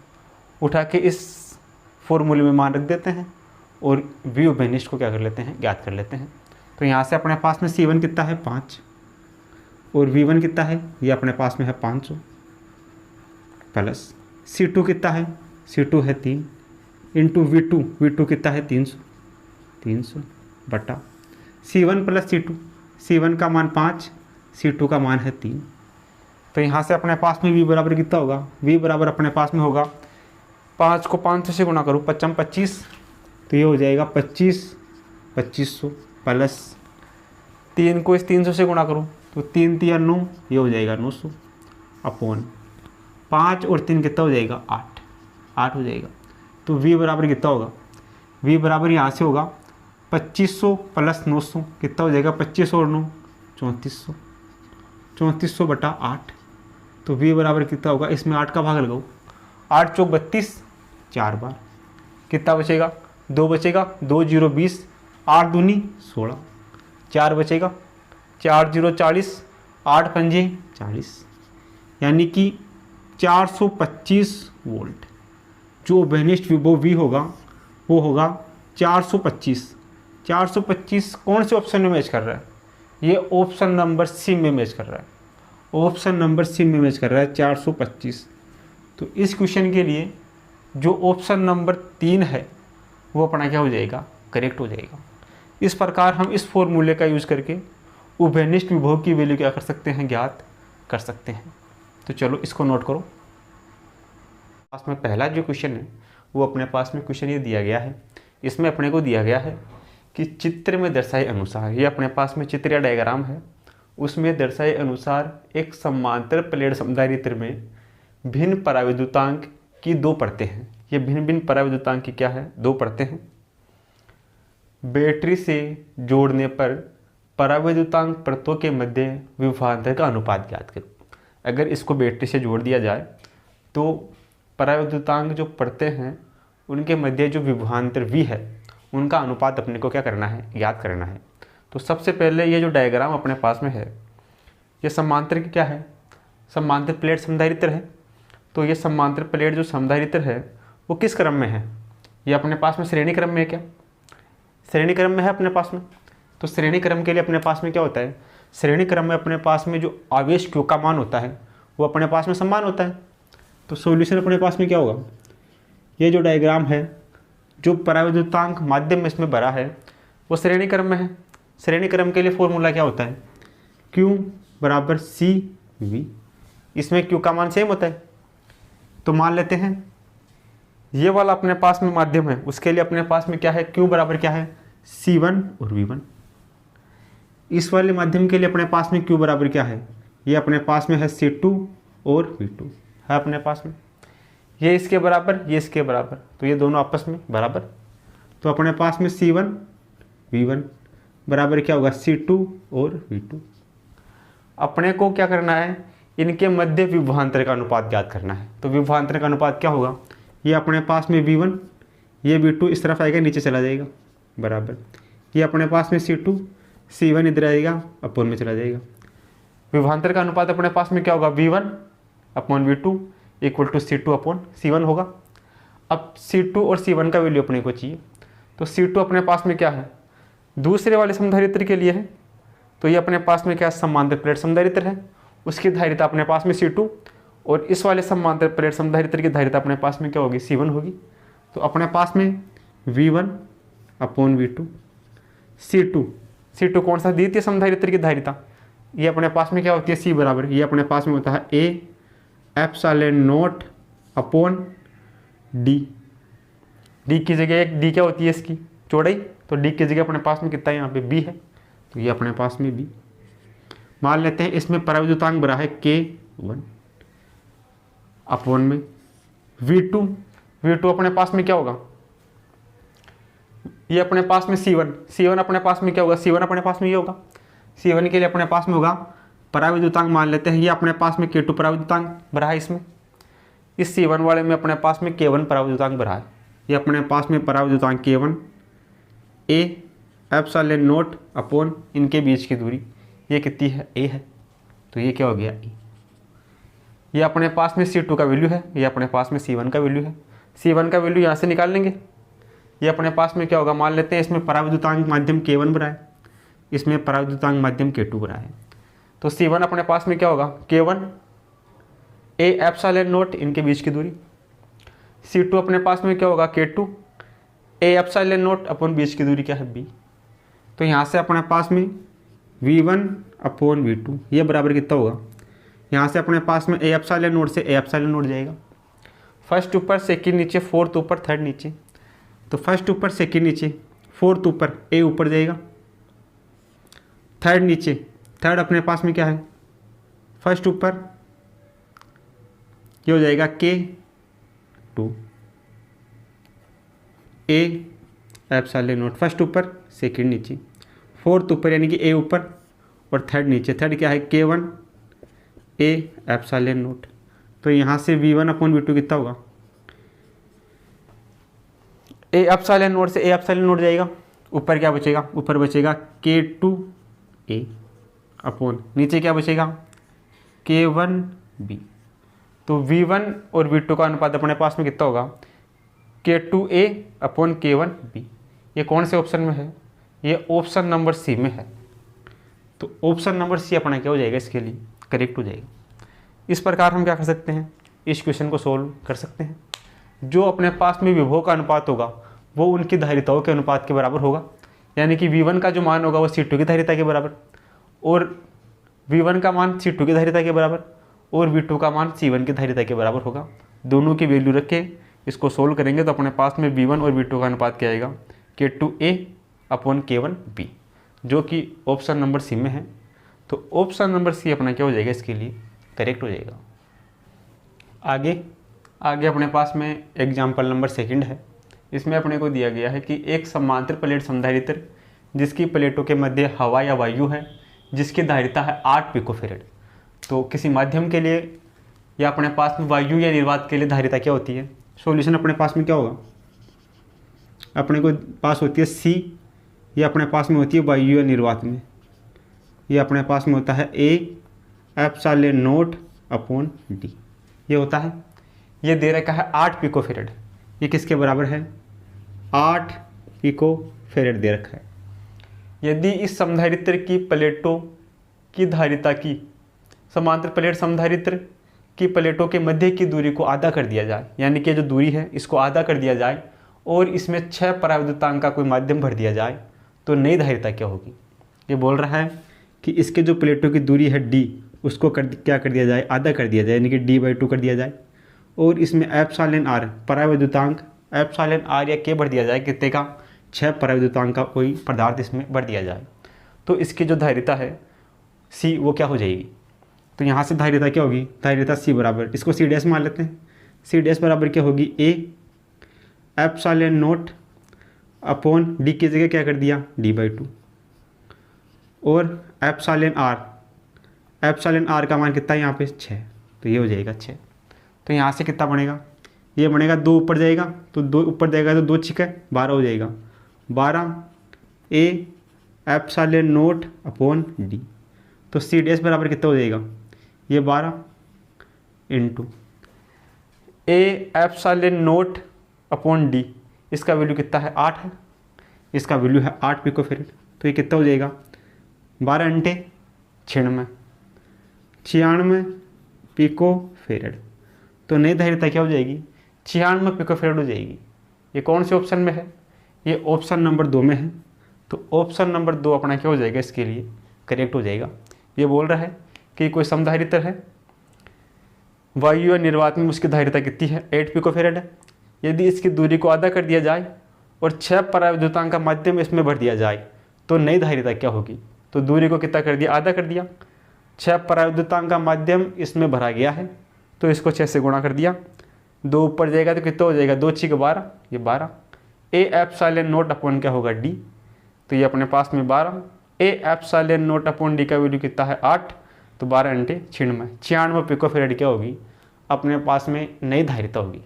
उठा के इस फॉर्मूले में मान रख देते हैं और V उभयनिष्ठ को क्या कर लेते हैं, ज्ञात कर लेते हैं। तो यहाँ से अपने पास में C1 कितना है 5 और V1 कितना है, ये अपने पास में है 500 प्लस C2 कितना है, C2 है 3 इंटू V2 कितना है 300 बटा C1 प्लस C2, C1 का मान 5, C2 का मान है 3। तो यहाँ से अपने पास में V बराबर कितना होगा, V बराबर अपने पास में होगा 5 को 500 से गुणा करूँ 25, तो ये हो जाएगा 2500 प्लस 3 को इस 300 से गुणा करूँ तो 3 3 9, ये हो जाएगा 900 अपॉन 5 और 3 कितना हो जाएगा 8 हो जाएगा। तो V बराबर कितना होगा, V बराबर यहाँ से होगा 2500 प्लस 900 कितना हो जाएगा, 25 और 9 3400 बटा 8। तो V बराबर कितना होगा, इसमें 8 का भाग लगाओ, 8 चौक 32, 4 बार कितना बचेगा, 2 बचेगा, 2 0 20, 8 दूनी 16, 4 बचेगा, 4 0 40, 8 पंजे 40, यानी कि 425 वोल्ट। जो उभयनिष्ठ विभव V होगा वो होगा 425 कौन से ऑप्शन में मैच कर रहा है, ये ऑप्शन नंबर सी में मैच कर रहा है, ऑप्शन नंबर सी में मैच कर रहा है 425। तो इस क्वेश्चन के लिए जो ऑप्शन नंबर 3 है वो अपना क्या हो जाएगा, करेक्ट हो जाएगा। इस प्रकार हम इस फॉर्मूले का यूज़ करके उभयनिष्ठ विभव की वैल्यू क्या कर सकते हैं, ज्ञात कर सकते हैं। तो चलो इसको नोट करो। पास में पहला जो क्वेश्चन है वो अपने पास में क्वेश्चन ये दिया गया है, इसमें अपने को दिया गया है कि चित्र में दर्शाए अनुसार, ये अपने पास में चित्र या डायग्राम है, उसमें दर्शाए अनुसार एक समांतर प्लेट समधारित्र में भिन्न पराविद्युतांक की 2 परतें हैं। ये भिन्न भिन्न पराविद्युतांक की क्या है, 2 परतें हैं। बैटरी से जोड़ने पर पराविद्युतांक परतों के मध्य विभवांतर का अनुपात ज्ञात करो। अगर इसको बैटरी से जोड़ दिया जाए तो पराविद्युतांक जो परतें हैं उनके मध्य जो विभवांतर V है उनका अनुपात अपने को क्या करना है, ज्ञात करना है। तो सबसे पहले ये जो डायग्राम अपने पास में है ये समांतर की क्या है, समांतर प्लेट समधारित्र है। तो ये समांतर प्लेट जो समधारित्र है वो किस क्रम में है, ये अपने पास में श्रेणी क्रम में है। क्या श्रेणी क्रम में है अपने पास में। तो श्रेणी क्रम के लिए अपने पास में क्या होता है, श्रेणी क्रम में अपने पास में जो आवेश Q का मान होता है वो अपने पास में समान होता है। तो सॉल्यूशन अपने पास में क्या होगा, ये जो डायग्राम है जो पराविद्युतांक माध्यम में इसमें भरा है वो श्रेणी क्रम में है। श्रेणी क्रम के लिए फॉर्मूला क्या होता है, Q बराबर CV, इसमें Q का मान सेम होता है। तो मान लेते हैं ये वाला अपने पास में माध्यम है, उसके लिए अपने पास में क्या है, Q बराबर क्या है, C1 और V1। इस वाले माध्यम के लिए अपने पास में Q बराबर क्या है, ये अपने पास में है C2 और V2 है अपने पास में। ये इसके बराबर, ये इसके बराबर, तो ये दोनों आपस में बराबर। तो अपने पास में C1 V1 बराबर क्या होगा, C2 और V2। अपने को क्या करना है, इनके मध्य विभवांतर का अनुपात ज्ञात करना है। तो विभवांतर का अनुपात क्या होगा, ये अपने पास में V1, ये V2 इस तरफ आएगा, नीचे चला जाएगा बराबर। ये अपने पास में C2, C1 इधर आएगा, अपॉन में चला जाएगा। विभवांतर का अनुपात अपने पास में क्या होगा, V1 upon V2 equal to C2 upon C1 होगा। अब C2 और C1 का वैल्यू अपने को चाहिए। तो C2 अपने पास में क्या है, दूसरे वाले समधारित्र के लिए है। तो ये अपने पास में क्या, समांतर प्लेट समधारित्र है, उसकी धारिता अपने पास में C2 और इस वाले समांतर प्लेट समधारित्र की धारिता अपने पास में क्या होगी, C1 होगी। तो अपने पास में V1 अपॉन V2 C2 कौन सा, द्वितीय समधारित्र की धारिता, ये अपने पास में क्या होती है, C बराबर, ये अपने पास में होता है A epsilon naught upon D की जगह एक D क्या होती है, इसकी चौड़ाई। तो D की जगह अपने पास में कितना है, यहाँ पे B है, तो ये अपने पास में B मान लेते हैं इसमें पराविद्युतांक बड़ा है K1 अपॉन में V2। V2 अपने पास में क्या होगा, ये अपने पास में C1 अपने पास में क्या होगा, C1 अपने पास में ये होगा। C1 के लिए अपने पास में होगा पराविद्युतांक, मान लेते हैं ये अपने पास में K2 पराविद्युतांक भरा है, इसमें इस C1 वाले में अपने पास में K1 पराविद्युतांक भरा है। ये अपने पास में पराविद्युतांक K1 A epsilon naught upon इनके बीच की दूरी ये कितनी है, A है, तो ये क्या हो गया E। ये अपने पास में C2 का वैल्यू है, ये अपने पास में C1 का वैल्यू है। C1 का वैल्यू यहाँ से निकाल लेंगे, ये अपने पास में क्या होगा, मान लेते हैं इसमें पराविद्युतांक माध्यम K1 भरा है, इसमें पराविद्युतांक माध्यम K2 भरा है। तो C1 अपने पास में क्या होगा, K1 A एप्सिलॉन नॉट इनके बीच की दूरी। C2 अपने पास में क्या होगा, K2 A epsilon naught upon बीच की दूरी क्या है, B। तो यहाँ से अपने पास में V1 अपॉन V2 ये बराबर कितना होगा, यहाँ से अपने पास में A एप्सिलॉन नॉट से A एप्सिलॉन नॉट जाएगा, फर्स्ट ऊपर सेकंड नीचे, फोर्थ ऊपर थर्ड नीचे। तो फर्स्ट ऊपर सेकंड नीचे, फोर्थ ऊपर, A ऊपर जाएगा, थर्ड नीचे, थर्ड अपने पास में क्या है, फर्स्ट ऊपर ये हो जाएगा K2 A epsilon not, first ऊपर सेकंड नीचे, फोर्थ ऊपर यानी कि A ऊपर और थर्ड नीचे, थर्ड क्या है K1 A एप्सिलॉन नॉट। तो यहाँ से V1 अपॉन V2 कितना होगा, A एप्सिलॉन नॉट से A एप्सिलॉन नॉट जाएगा, ऊपर क्या बचेगा, ऊपर बचेगा K2 A अपॉन नीचे क्या बचेगा K1 B। तो V1 और V2 का अनुपात अपने पास में कितना होगा, K2 A upon K1 B। ये कौन से ऑप्शन में है, ये ऑप्शन नंबर C में है। तो ऑप्शन नंबर C अपना क्या हो जाएगा, इसके लिए करेक्ट हो जाएगा। इस प्रकार हम क्या कर सकते हैं, इस क्वेश्चन को सोल्व कर सकते हैं। जो अपने पास में विभव का अनुपात होगा वो उनकी धारिताओं के अनुपात के बराबर होगा, यानी कि V1 का जो मान होगा वो C2 की धारिता के बराबर, और V1 का मान C2 की धारिता के बराबर, और V2 का मान C1 की धारिता के बराबर होगा। दोनों की वैल्यू रख के इसको सोल्व करेंगे तो अपने पास में V1 और V2 का अनुपात क्या आएगा, K2 A upon K1 B, जो कि ऑप्शन नंबर C में है। तो ऑप्शन नंबर C अपना क्या हो जाएगा, इसके लिए करेक्ट हो जाएगा। आगे अपने पास में एग्जाम्पल नंबर सेकंड है। इसमें अपने को दिया गया है कि एक समांतर प्लेट संधारित्र जिसकी प्लेटों के मध्य हवा या वायु है, जिसकी धारिता है 8 पिकोफेरेड। तो किसी माध्यम के लिए या अपने पास में वायु या निर्वात के लिए धारिता क्या होती है, सॉल्यूशन अपने पास में क्या होगा, अपने को पास होती है C, ये अपने पास में होती है वायु या निर्वात में, ये अपने पास में होता है A epsilon naught upon D, ये होता है। ये दे रखा है 8 पिकोफेरेड, ये किसके बराबर है, 8 पिकोफेरेड दे रखा है। यदि इस समधारित्र की प्लेटों की धारिता की समांतर प्लेट समधारित्र की प्लेटों के मध्य की दूरी को आधा कर दिया जाए, यानी कि जो दूरी है इसको आधा कर दिया जाए और इसमें 6 पराविद्युतांक का कोई माध्यम भर दिया जाए, तो नई धारिता क्या होगी। ये बोल रहा है कि इसके जो प्लेटों की दूरी है D, उसको क्या कर दिया जाए, आधा कर दिया जाए, यानी कि D/2 कर दिया जाए, और इसमें एप्सिलॉन R पराविद्युतांक एप्सिलॉन R या K भर दिया जाए, कितने का, 6 पराविद्युतांक का कोई पदार्थ इसमें भर दिया जाए। तो इसकी जो धारिता है C वो क्या हो जाएगी, तो यहाँ से धारिता क्या होगी, धारिता C बराबर, इसको C डैश मान लेते हैं, C डैश बराबर क्या होगी, A epsilon naught upon D की जगह क्या कर दिया, D/2, और एप्सिलॉन R का मान कितना है यहाँ पे 6, तो ये हो जाएगा 6। तो यहाँ से कितना बनेगा, ये बनेगा 2 ऊपर जाएगा, तो 2 ऊपर जाएगा तो 2 6 12 हो जाएगा, 12 A epsilon naught upon D। तो C डैश बराबर कितना हो जाएगा, ये 12 into A epsilon naught upon D, इसका वैल्यू कितना है, 8 है, इसका वैल्यू है 8 पिकोफेरेड। तो ये कितना हो जाएगा, 12 × 96 पिकोफेरेड। तो नई धारिता क्या हो जाएगी, 96 पिकोफेरेड हो जाएगी। ये कौन से ऑप्शन में है, ये ऑप्शन नंबर 2 में है। तो ऑप्शन नंबर 2 अपना क्या हो जाएगा, इसके लिए करेक्ट हो जाएगा। ये बोल रहा है कि कोई समधारित्र है, वायु या निर्वात में उसकी धारिता कितनी है, 8 पिकोफेरेड है। यदि इसकी दूरी को आधा कर दिया जाए और 6 पराविद्युतांक का माध्यम इसमें भर दिया जाए, तो नई धारिता क्या होगी। तो दूरी को कितना कर दिया, आधा कर दिया, 6 पराविद्युतांक का माध्यम इसमें भरा गया है, तो इसको 6 से गुणा कर दिया, 2 ऊपर जाएगा तो कितना हो जाएगा, 2 6 12, ये 12। ए एप्सिलॉन नॉट अपॉन क्या होगा, डी, तो ये अपने पास में 12। A epsilon naught upon D का वैल्यू कितना है, 8, तो 12 × 96, 96 पिकोफैराड क्या होगी, अपने पास में नई धारिता होगी।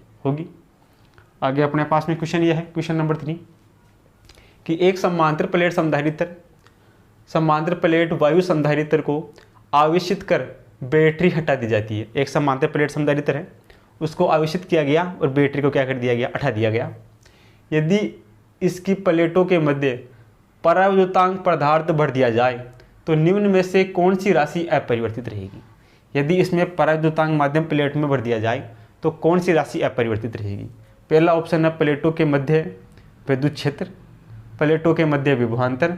आगे अपने पास में क्वेश्चन ये है, क्वेश्चन नंबर 3, कि एक समांतर प्लेट वायु संधारित्र को आवेशित कर बैटरी हटा दी जाती है। एक समांतर प्लेट संधारित्र है, उसको आवेशित किया गया और बैटरी को क्या कर दिया गया, हटा दिया गया। यदि इसकी प्लेटों के मध्य पराविद्युतांक पदार्थ भर दिया जाए तो निम्न में से कौन सी राशि अपरिवर्तित रहेगी। यदि इसमें पराविद्युतांक माध्यम प्लेट में भर दिया जाए तो कौन सी राशि अपरिवर्तित रहेगी। पहला ऑप्शन है प्लेटों के मध्य विद्युत क्षेत्र, प्लेटों के मध्य विभवांतर,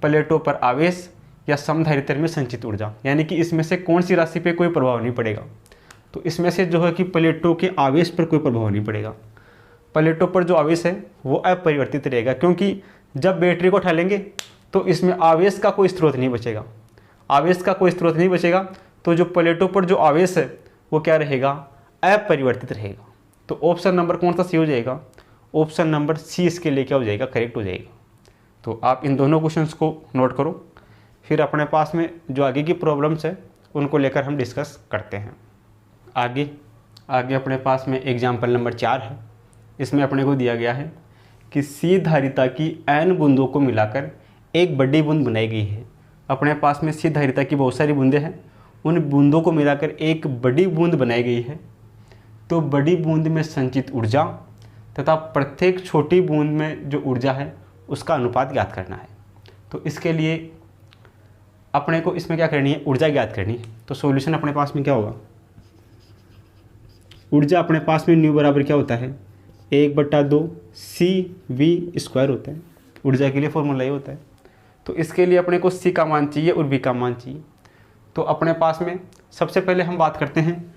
प्लेटों पर आवेश या समधारित्र में संचित ऊर्जा। यानी कि इसमें से कौन सी राशि पे कोई प्रभाव नहीं पड़ेगा। तो इसमें से जो है कि प्लेटों के आवेश पर कोई प्रभाव नहीं पड़ेगा। प्लेटों पर जो आवेश है वो अपरिवर्तित रहेगा, क्योंकि जब बैटरी को उठा लेंगे तो इसमें आवेश का कोई स्रोत नहीं बचेगा। आवेश का कोई स्रोत नहीं बचेगा तो जो प्लेटों पर जो आवेश है वो क्या रहेगा, अपरिवर्तित रहेगा। तो ऑप्शन नंबर कौन सा सी हो जाएगा, ऑप्शन नंबर सी इसके लिए क्या हो जाएगा, करेक्ट हो जाएगा। तो आप इन दोनों क्वेश्चंस को नोट करो, फिर अपने पास में जो आगे की प्रॉब्लम्स है उनको लेकर हम डिस्कस करते हैं। आगे अपने पास में एग्जाम्पल नंबर 4 है। इसमें अपने को दिया गया है कि सी धारिता की n बूंदों को मिलाकर एक बड़ी बूंद बनाई गई है। अपने पास में सी धारिता की बहुत सारी बूंदें हैं, उन बूंदों को मिलाकर एक बड़ी बूंद बनाई गई है। तो बड़ी बूंद में संचित ऊर्जा तथा प्रत्येक छोटी बूंद में जो ऊर्जा है उसका अनुपात ज्ञात करना है। तो इसके लिए अपने को इसमें क्या करनी है, ऊर्जा ज्ञात करनी है। तो सॉल्यूशन अपने पास में क्या होगा, ऊर्जा अपने पास में न्यू बराबर क्या होता है, 1/2 CV² होता है। ऊर्जा के लिए फॉर्मूला ये होता है। तो इसके लिए अपने को C का मान चाहिए और V का मान चाहिए। तो अपने पास में सबसे पहले हम बात करते हैं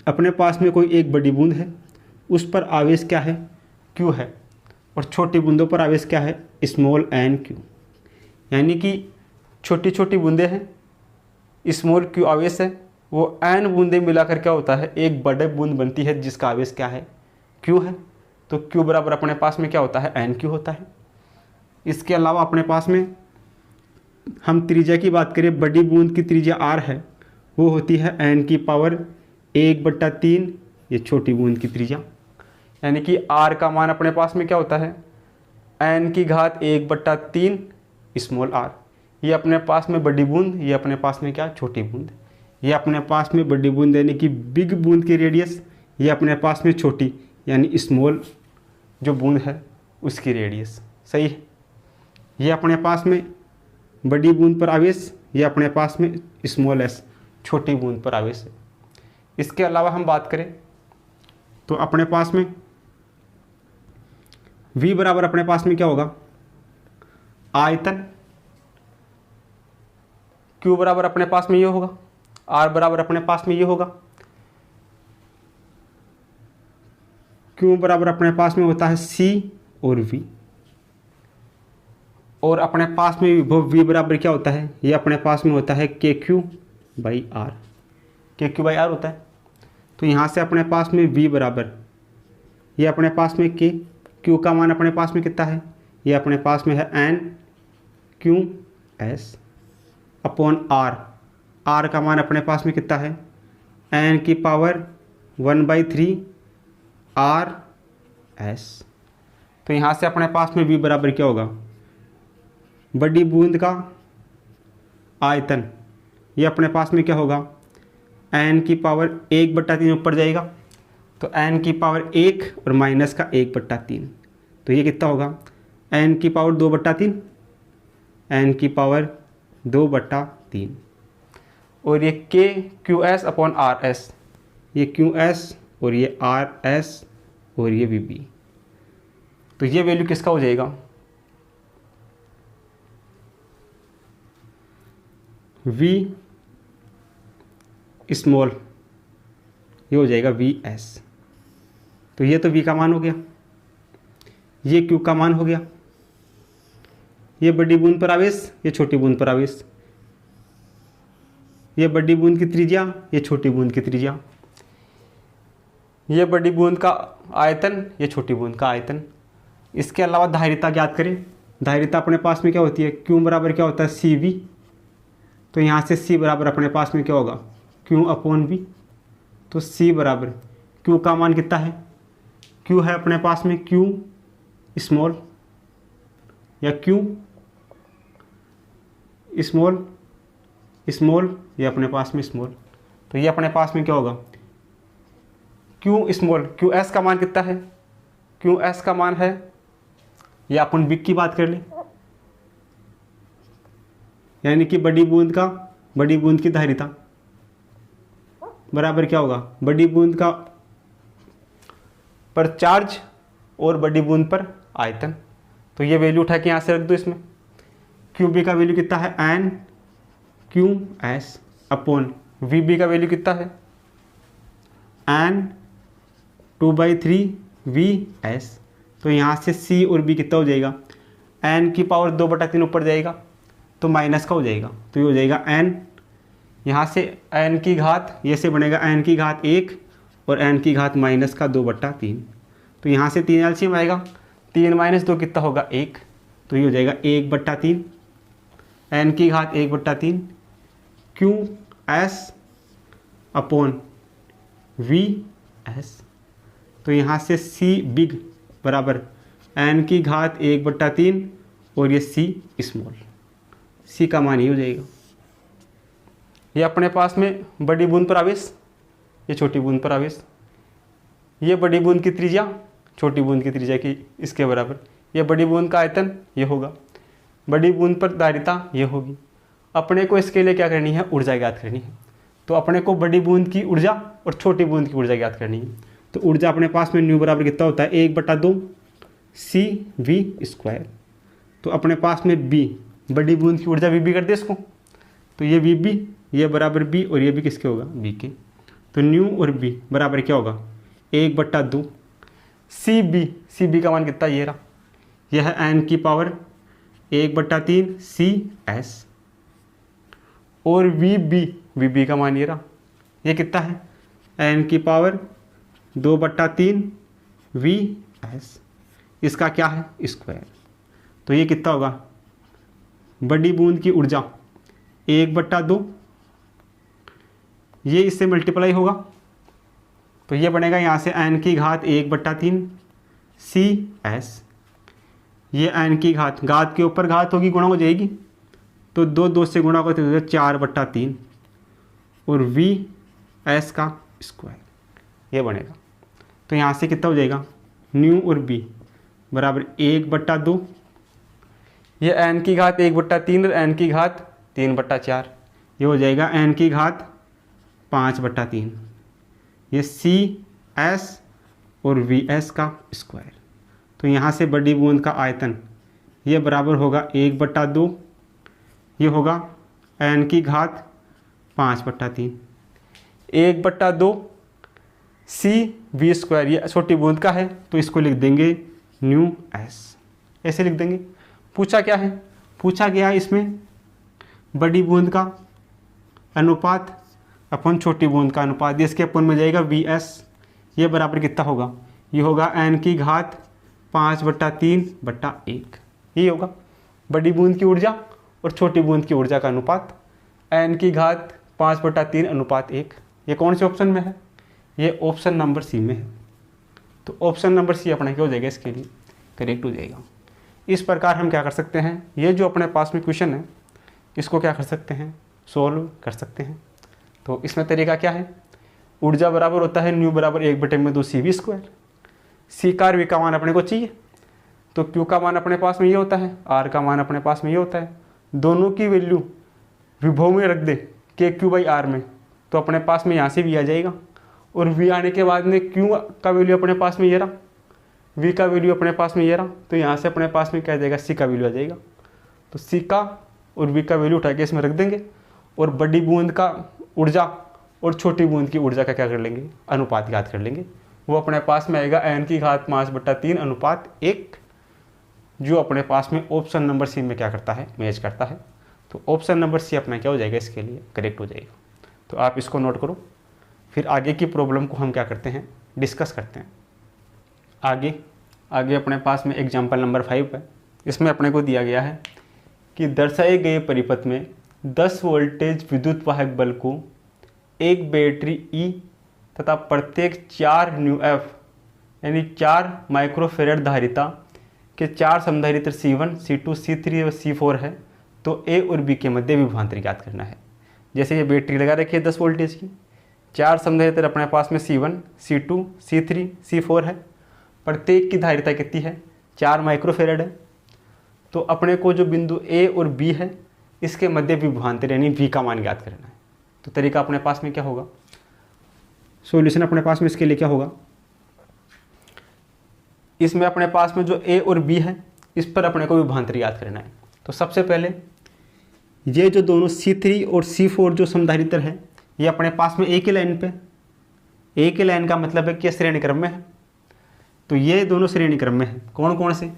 अपने पास में कोई एक बड़ी बूंद है, उस पर आवेश क्या है, Q है, और छोटी बूंदों पर आवेश क्या है, स्मॉल n/q। यानी कि छोटी छोटी बूंदें हैं, स्मॉल q आवेश है, वो n बूंदें मिलाकर क्या होता है, एक बड़े बूंद बनती है जिसका आवेश क्या है, q है। तो q बराबर अपने पास में क्या होता है, n/q होता है। इसके अलावा अपने पास में हम त्रिज्या की बात करें, बड़ी बूंद की त्रिज्या r है, वो होती है n⁻1/3, ये छोटी बूंद की त्रिज्या। यानी कि r का मान अपने पास में क्या होता है, n⁻1/3 स्मॉल r। ये अपने पास में बड़ी बूंद, ये अपने पास में क्या, छोटी बूंद। ये अपने पास में बड़ी बूंद यानी कि बिग बूंद की रेडियस, ये अपने पास में छोटी यानी स्मॉल जो बूंद है उसकी रेडियस। सही है। ये अपने पास में बड़ी बूंद पर आवेश, ये अपने पास में स्मॉल s छोटी बूंद पर आवेश है। इसके अलावा हम बात करें तो अपने पास में V बराबर अपने पास में क्या होगा, आयतन। Q बराबर अपने पास में ये होगा, R बराबर अपने पास में ये होगा। Q बराबर अपने पास में होता है C और V, और अपने पास में विभव V बराबर क्या होता है, ये अपने पास में होता है KQ/R। KQ/R होता है। तो यहाँ से अपने पास में V बराबर, ये अपने पास में Q का मान अपने पास में कितना है, ये अपने पास में है n/q/s अपॉन R। R का मान अपने पास में कितना है, n⁻1/3 R/s। तो यहाँ से अपने पास में V बराबर क्या होगा, बड़ी बूंद का आयतन, ये अपने पास में क्या होगा, n⁻1/3 ऊपर जाएगा तो n⁻1 और माइनस का 1/3, तो ये कितना होगा, n⁻2/3, n⁻2/3। और ये KQS अपॉन RS, ये QS और ये RS और ये VB। तो ये वैल्यू किसका हो जाएगा, V स्मॉल, ये हो जाएगा VS। तो ये तो V का मान हो गया, ये Q का मान हो गया, ये बड़ी बूंद पर आवेश, ये छोटी बूंद पर आवेश। ये बड़ी बूंद की त्रिज्या, ये छोटी बूंद की त्रिज्या, ये बड़ी बूंद का आयतन, ये छोटी बूंद का आयतन। इसके अलावा धारिता ज्ञात करें। धारिता अपने पास में क्या होती है, क्यू बराबर क्या होता है सी वी। तो यहाँ से सी बराबर अपने पास में क्या होगा, क्यू अपॉन वी। तो सी बराबर क्यू का मान कितना है, क्यू है अपने पास में क्यू स्मॉल या क्यू स्मॉल स्मॉल, ये अपने पास में स्मॉल। तो ये अपने पास में क्या होगा, क्यू स्मॉल। क्यू एस का मान कितना है, क्यू एस का मान है, ये अपन बिग की बात कर ले, यानी कि बड़ी बूंद की धारिता बराबर क्या होगा, बड़ी बूंद का पर चार्ज और बड़ी बूंद पर आयतन। तो ये वैल्यू उठा के यहाँ से रख दो इसमें। क्यू बी का वैल्यू कितना है N Q S upon V B का वैल्यू कितना है एन 2/3 वी एस। तो यहाँ से सी और बी कितना हो जाएगा, एन की पावर 2/3 ऊपर जाएगा तो माइनस का हो जाएगा। तो ये हो जाएगा एन, यहाँ से एन की घात, ये से बनेगा एन की घात 1 और एन की घात माइनस का 2/3। तो यहाँ से 3 एलसीएम आएगा, 3 - 2 कितना होगा 1। तो ये हो जाएगा 1/3 एन की घात 1/3 Q S upon V S. तो यहाँ से सी बिग बराबर एन की घात 1/3 और ये सी स्मॉल, सी का मान ही हो जाएगा। ये अपने पास में बड़ी बूंद पर आवेश, ये छोटी बूंद पर आवेश, ये बड़ी बूंद की त्रिज्या छोटी बूंद की त्रिज्या की इसके बराबर, ये बड़ी बूंद का आयतन ये होगा, बड़ी बूंद पर धारिता ये होगी। अपने को इसके लिए क्या करनी है, ऊर्जा ज्ञात करनी है। तो अपने को बड़ी बूंद की ऊर्जा और छोटी बूंद की ऊर्जा ज्ञात करनी है। तो ऊर्जा अपने पास में न्यू बराबर कितना होता है 1/2 सी वी स्क्वायर। तो अपने पास में बी, बड़ी बूंद की ऊर्जा वी बी कर दे इसको, तो ये वी बी, ये बराबर बी और ये भी किसके होगा बी के। तो न्यू और बी बराबर क्या होगा 1/2 सी बी का मान कितना ये रहा, यह है एन की पावर 1/3 सी एस और वी बी का मान ये रहा, ये कितना है एन की पावर 2/3 वी एस, इसका क्या है स्क्वायर। तो ये कितना होगा, बड़ी बूंद की ऊर्जा 1/2, ये इससे मल्टीप्लाई होगा तो ये बनेगा यहाँ से एन की घात 1/3 सी एस, ये एन की घात के ऊपर घात होगी गुणा हो जाएगी, तो 2 से गुणा करते हुए 4/3 और वी एस का स्क्वायर ये बनेगा। तो यहाँ से कितना हो जाएगा न्यू और बी बराबर 1/2, ये एन की घात 1/3 और एन की घात 3/4, ये हो जाएगा एन की घात 5/3, ये सी एस और वी एस का स्क्वायर। तो यहाँ से बड़ी बूंद का आयतन ये बराबर होगा 1/2, ये होगा एन की घात 5/3, 1/2 सी वी स्क्वायर, ये छोटी बूंद का है तो इसको लिख देंगे न्यू एस, ऐसे लिख देंगे। पूछा क्या है, पूछा गया है इसमें बड़ी बूंद का अनुपात अपन छोटी बूंद का अनुपात, इसके अपन में जाएगा वी एस, ये बराबर कितना होगा, ये होगा एन की घात 5/3/1, ये होगा बड़ी बूंद की ऊर्जा और छोटी बूंद की ऊर्जा का अनुपात एन की घात 5/3/1। ये कौन से ऑप्शन में है, ये ऑप्शन नंबर सी में है। तो ऑप्शन नंबर सी अपना क्या हो जाएगा, इसके लिए करेक्ट हो जाएगा। इस प्रकार हम क्या कर सकते हैं, ये जो अपने पास में क्वेश्चन है इसको क्या कर सकते हैं, सोल्व कर सकते हैं। तो इसमें तरीका क्या है, ऊर्जा बराबर होता है न्यू बराबर 1/2 सी वी स्क्वायर, सी का वी का मान अपने को चाहिए, तो क्यू का मान अपने पास में ये होता है, आर का मान अपने पास में ये होता है, दोनों की वैल्यू विभव में रख दे के क्यू बाई आर में, तो अपने पास में यहाँ से वी आ जाएगा और वी आने के बाद में क्यू का वैल्यू अपने पास में ये रहा, वी का वैल्यू अपने पास में ये रहा, तो यहाँ से अपने पास में क्या जाएगा सी का वैल्यू आ जाएगा। तो सी का और वी का वैल्यू उठा के इसमें रख देंगे और बड़ी बूंद का ऊर्जा और छोटी बूंद की ऊर्जा का क्या कर लेंगे, अनुपात याद कर लेंगे। वो अपने पास में आएगा एन की घात 5/3/1, जो अपने पास में ऑप्शन नंबर सी में क्या करता है, मैच करता है। तो ऑप्शन नंबर सी अपना क्या हो जाएगा, इसके लिए करेक्ट हो जाएगा। तो आप इसको नोट करो, फिर आगे की प्रॉब्लम को हम क्या करते हैं, डिस्कस करते हैं। आगे अपने पास में एग्जाम्पल नंबर 5 है। इसमें अपने को दिया गया है कि दर्शाए गए परिपथ में 10 वोल्टेज विद्युत वाहक बल को एक बैटरी ई तथा प्रत्येक 4 न्यूएफ यानी 4 माइक्रोफेरेड धारिता के 4 समधारित्र C1, C2, C3 और C4 है, तो ए और बी के मध्य विभवांतर ज्ञात करना है। जैसे ये बैटरी लगा रखी है 10 वोल्टेज की, 4 समधारित्र अपने पास में C1, C2, C3, C4 है, प्रत्येक की धारिता कितनी है, 4 माइक्रोफेरेड है। तो अपने को जो बिंदु ए और बी है इसके मध्य विभवांतर यानी वी का मान ज्ञात करना है। तो तरीका अपने पास में क्या होगा, सॉल्यूशन अपने पास में इसके लिए क्या होगा, इसमें अपने पास में जो ए और बी है इस पर अपने को विभवांतर ज्ञात करना है। तो सबसे पहले ये जो दोनों C3 और C4 जो समधारित्र है ये अपने पास में एक ही लाइन पे, एक ही लाइन का मतलब है कि ये श्रेणी क्रम में है। तो ये दोनों श्रेणी क्रम में है। कौन कौन से,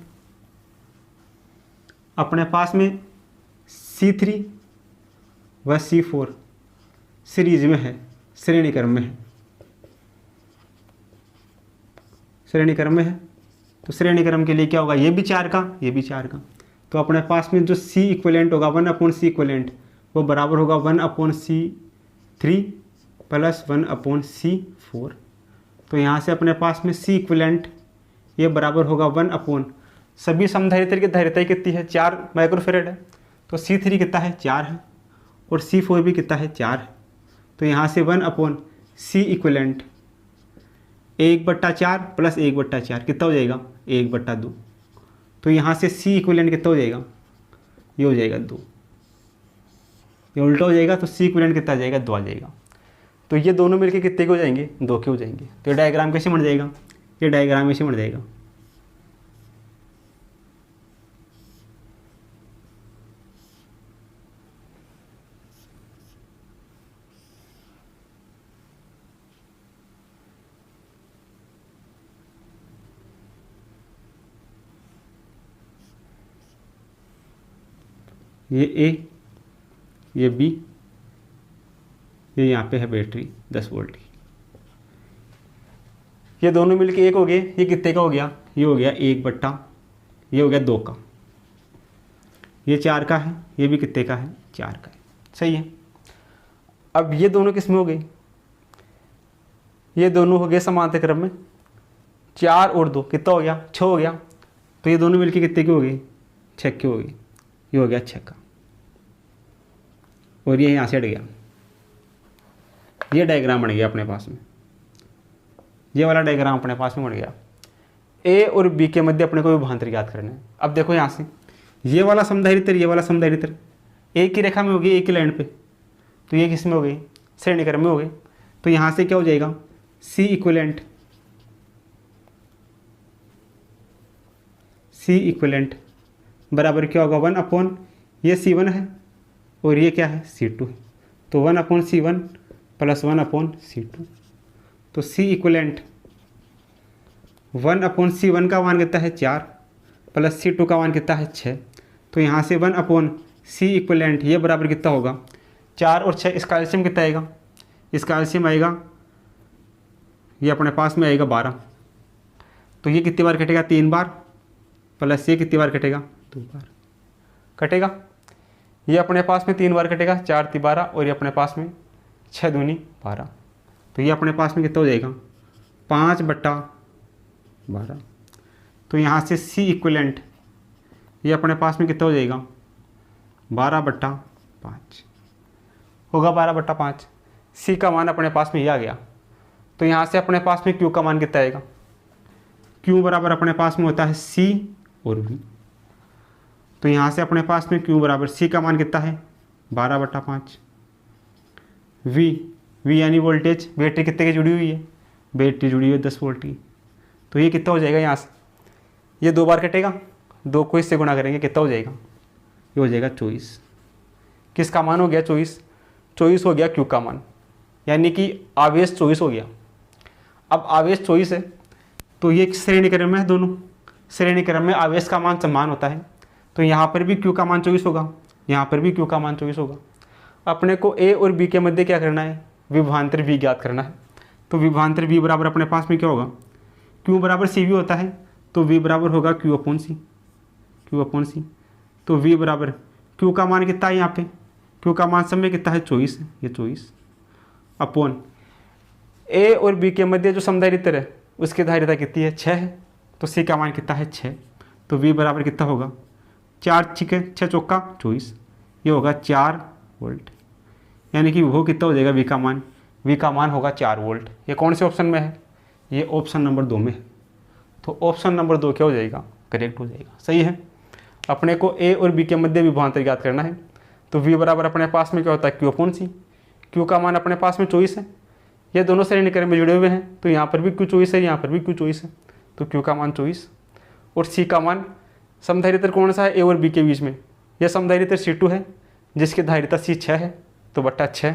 अपने पास में C3 व C4 सीरीज में है, श्रेणी क्रम में है, श्रेणी क्रम में है। तो श्रेणी क्रम के लिए क्या होगा, ये भी 4 का, ये भी 4 का। तो अपने पास में जो C इक्विवेलेंट होगा 1/C इक्विवेलेंट वो बराबर होगा 1/C3 प्लस 1/C4। तो यहाँ से अपने पास में C इक्विवेलेंट ये बराबर होगा 1/, सभी समधारित्र की धारिता कितनी है, 4 माइक्रोफेरेड है। तो C3 कितना है, 4 है, और C4 भी कितना है, 4 है। तो यहाँ से 1/C इक्विवेलेंट 1/4 प्लस 1/4 कितना हो जाएगा, 1/2। तो यहाँ से C इक्विवेलेंट कितना हो जाएगा, ये हो जाएगा 2, ये उल्टा हो जाएगा। तो C इक्विवेलेंट कितना आ जाएगा, 2 आ जाएगा। तो ये दोनों मिलके कितने के हो जाएंगे, 2 के हो जाएंगे। तो ये डायग्राम कैसे बन जाएगा, ये डायग्राम ऐसे बन जाएगा। ये ए, ये बी, ये यहाँ पे है बैटरी 10 वोल्ट की। ये दोनों मिलके एक हो गए। ये कितने का हो गया, ये हो गया 1/, ये हो गया 2 का। ये 4 का है, ये भी कितने का है, 4 का है। सही है। अब ये दोनों किस में हो गए, ये दोनों हो गए समांतर क्रम में। 4 और 2 कितना हो गया, 6 हो गया। तो ये दोनों मिलके कितने के हो गए, 6 के हो गए। ये हो गया 6 का, और ये यहाँ से हट गया। ये डायग्राम बन गया अपने पास में, ये वाला डायग्राम अपने पास में बन गया। ए और बी के मध्य अपने को विभवांतर ज्ञात करना है। अब देखो यहाँ से ये वाला समधारित्र, ये वाला समधारित्र एक ही रेखा में हो गई, एक ही लाइन पे। तो ये किस में हो गई, श्रेणी क्रम में हो गई। तो यहाँ से क्या हो जाएगा, C इक्विवेलेंट बराबर क्या होगा, 1/, ये C1 है और ये क्या है, C2 है। तो 1/C1 प्लस 1/C2। तो C इक्विवेलेंट 1/C1 का मान कितना है, 4 प्लस C2 का मान कितना है, 6। तो यहाँ से 1/C इक्विवेलेंट ये बराबर कितना होगा, 4 और 6। इसका एलसीएम कितना आएगा, इसका एलसीएम आएगा, ये अपने पास में आएगा 12। तो ये कितनी बार कटेगा, 3 बार, प्लस ये कितनी बार कटेगा, 2 बार कटेगा। ये अपने पास में 3 बार कटेगा, 4 × 12, और ये अपने पास में 6 दूनी 12। तो ये अपने पास में कितना हो जाएगा, 5/12। तो यहाँ से C इक्विवेलेंट ये अपने पास में कितना हो जाएगा, 12/5 होगा, 12/5। C का मान अपने पास में ये आ गया। तो यहाँ से अपने पास में Q का मान कितना आएगा, Q बराबर अपने पास में होता है C और V। तो यहाँ से अपने पास में Q बराबर C का मान कितना है, 12/5। V यानी वोल्टेज, बैटरी कितने की जुड़ी हुई है, बैटरी जुड़ी हुई है 10 वोल्ट की। तो ये कितना हो जाएगा, यहाँ से ये 2 बार कटेगा, 2 को इससे गुणा करेंगे, कितना हो जाएगा, ये हो जाएगा 24। किसका मान हो गया, 24 हो गया Q का मान, यानी कि आवेश 24 हो गया। अब आवेश 24 है तो ये श्रेणी क्रम में है, दोनों श्रेणी क्रम में आवेश का मान समान होता है। तो यहाँ पर भी Q का मान 24 होगा, यहाँ पर भी Q का मान 24 होगा। अपने को ए और बी के मध्य क्या करना है, विभवांतर वी ज्ञात करना है। तो विभवांतर वी बराबर अपने पास में क्या होगा, क्यू बराबर सी वी होता है, तो वी बराबर होगा क्यू अपॉन सी, क्यू अपॉन सी। तो वी बराबर क्यू का मान कितना है, यहाँ पे क्यू का मान सब में कितना है 24 है, ये 24 अपॉन ए और बी के मध्य जो समधारित्र है उसकी धारिता कितनी है 6 है, तो सी का मान कितना है 6। तो वी बराबर कितना होगा 4 6 6 चौका 24, ये होगा 4 वोल्ट। यानी कि वो कितना हो जाएगा वी का मान, वी का मान होगा 4 वोल्ट। ये कौन से ऑप्शन में है, ये ऑप्शन नंबर 2 में है। तो ऑप्शन नंबर 2 क्या हो जाएगा, करेक्ट हो जाएगा, सही है। अपने को ए और बी के मध्य विभवांतर ज्ञात करना है। तो वी बराबर अपने पास में क्या होता है क्यू अपॉन सी, क्यू का मान अपने पास में 24 है, ये दोनों श्रेणी क्रम में जुड़े हुए हैं, तो यहाँ पर भी क्यू 24 है, यहाँ पर भी क्यू 24 है, तो क्यू का मान 24 और सी का मान, समधारित्र कौन सा है ए और बी के बीच में, यह समधारित्र C2 है जिसकी धारिता C6 है, तो बट्टा 6,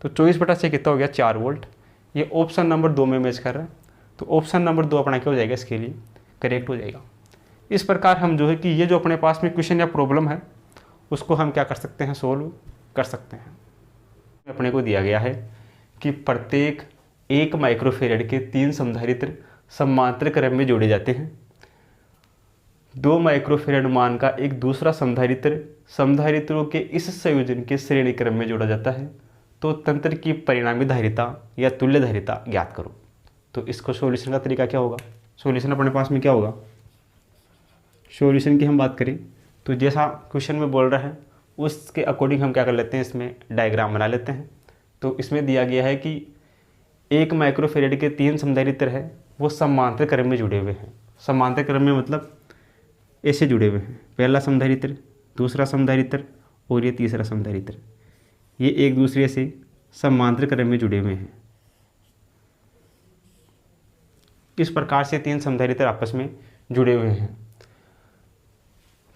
तो 24/6 कितना हो गया 4 वोल्ट। ये ऑप्शन नंबर 2 में मैच कर रहा है, तो ऑप्शन नंबर 2 अपना क्या हो जाएगा, इसके लिए करेक्ट हो जाएगा। इस प्रकार हम जो है कि ये जो अपने पास में क्वेश्चन या प्रॉब्लम है उसको हम क्या कर सकते हैं, सोल्व कर सकते हैं। अपने को दिया गया है कि प्रत्येक 1 माइक्रोफेरेड के 3 समधारित्र समांतर क्रम में जोड़े जाते हैं। 2 माइक्रोफेरेड मान का एक दूसरा समधारित्र समधारित्रों के इस संयोजन के श्रेणी क्रम में जोड़ा जाता है, तो तंत्र की परिणामी धारिता या तुल्य धारिता ज्ञात करो। तो इसको सॉल्यूशन का तरीका क्या होगा, सॉल्यूशन अपने पास में क्या होगा, सॉल्यूशन की हम बात करें तो जैसा क्वेश्चन में बोल रहा है उसके अकॉर्डिंग हम क्या कर लेते हैं, इसमें डायग्राम बना लेते हैं। तो इसमें दिया गया है कि 1 माइक्रोफेरेड के 3 समधारित्र है वो समांतर क्रम में जुड़े हुए हैं। समांतर क्रम में मतलब ऐसे जुड़े हुए हैं, पहला समधारित्र, दूसरा समधारित्र और ये तीसरा समधारित्र, ये एक दूसरे से समांतर क्रम में जुड़े हुए हैं। इस प्रकार से 3 समधारित्र आपस में जुड़े हुए हैं।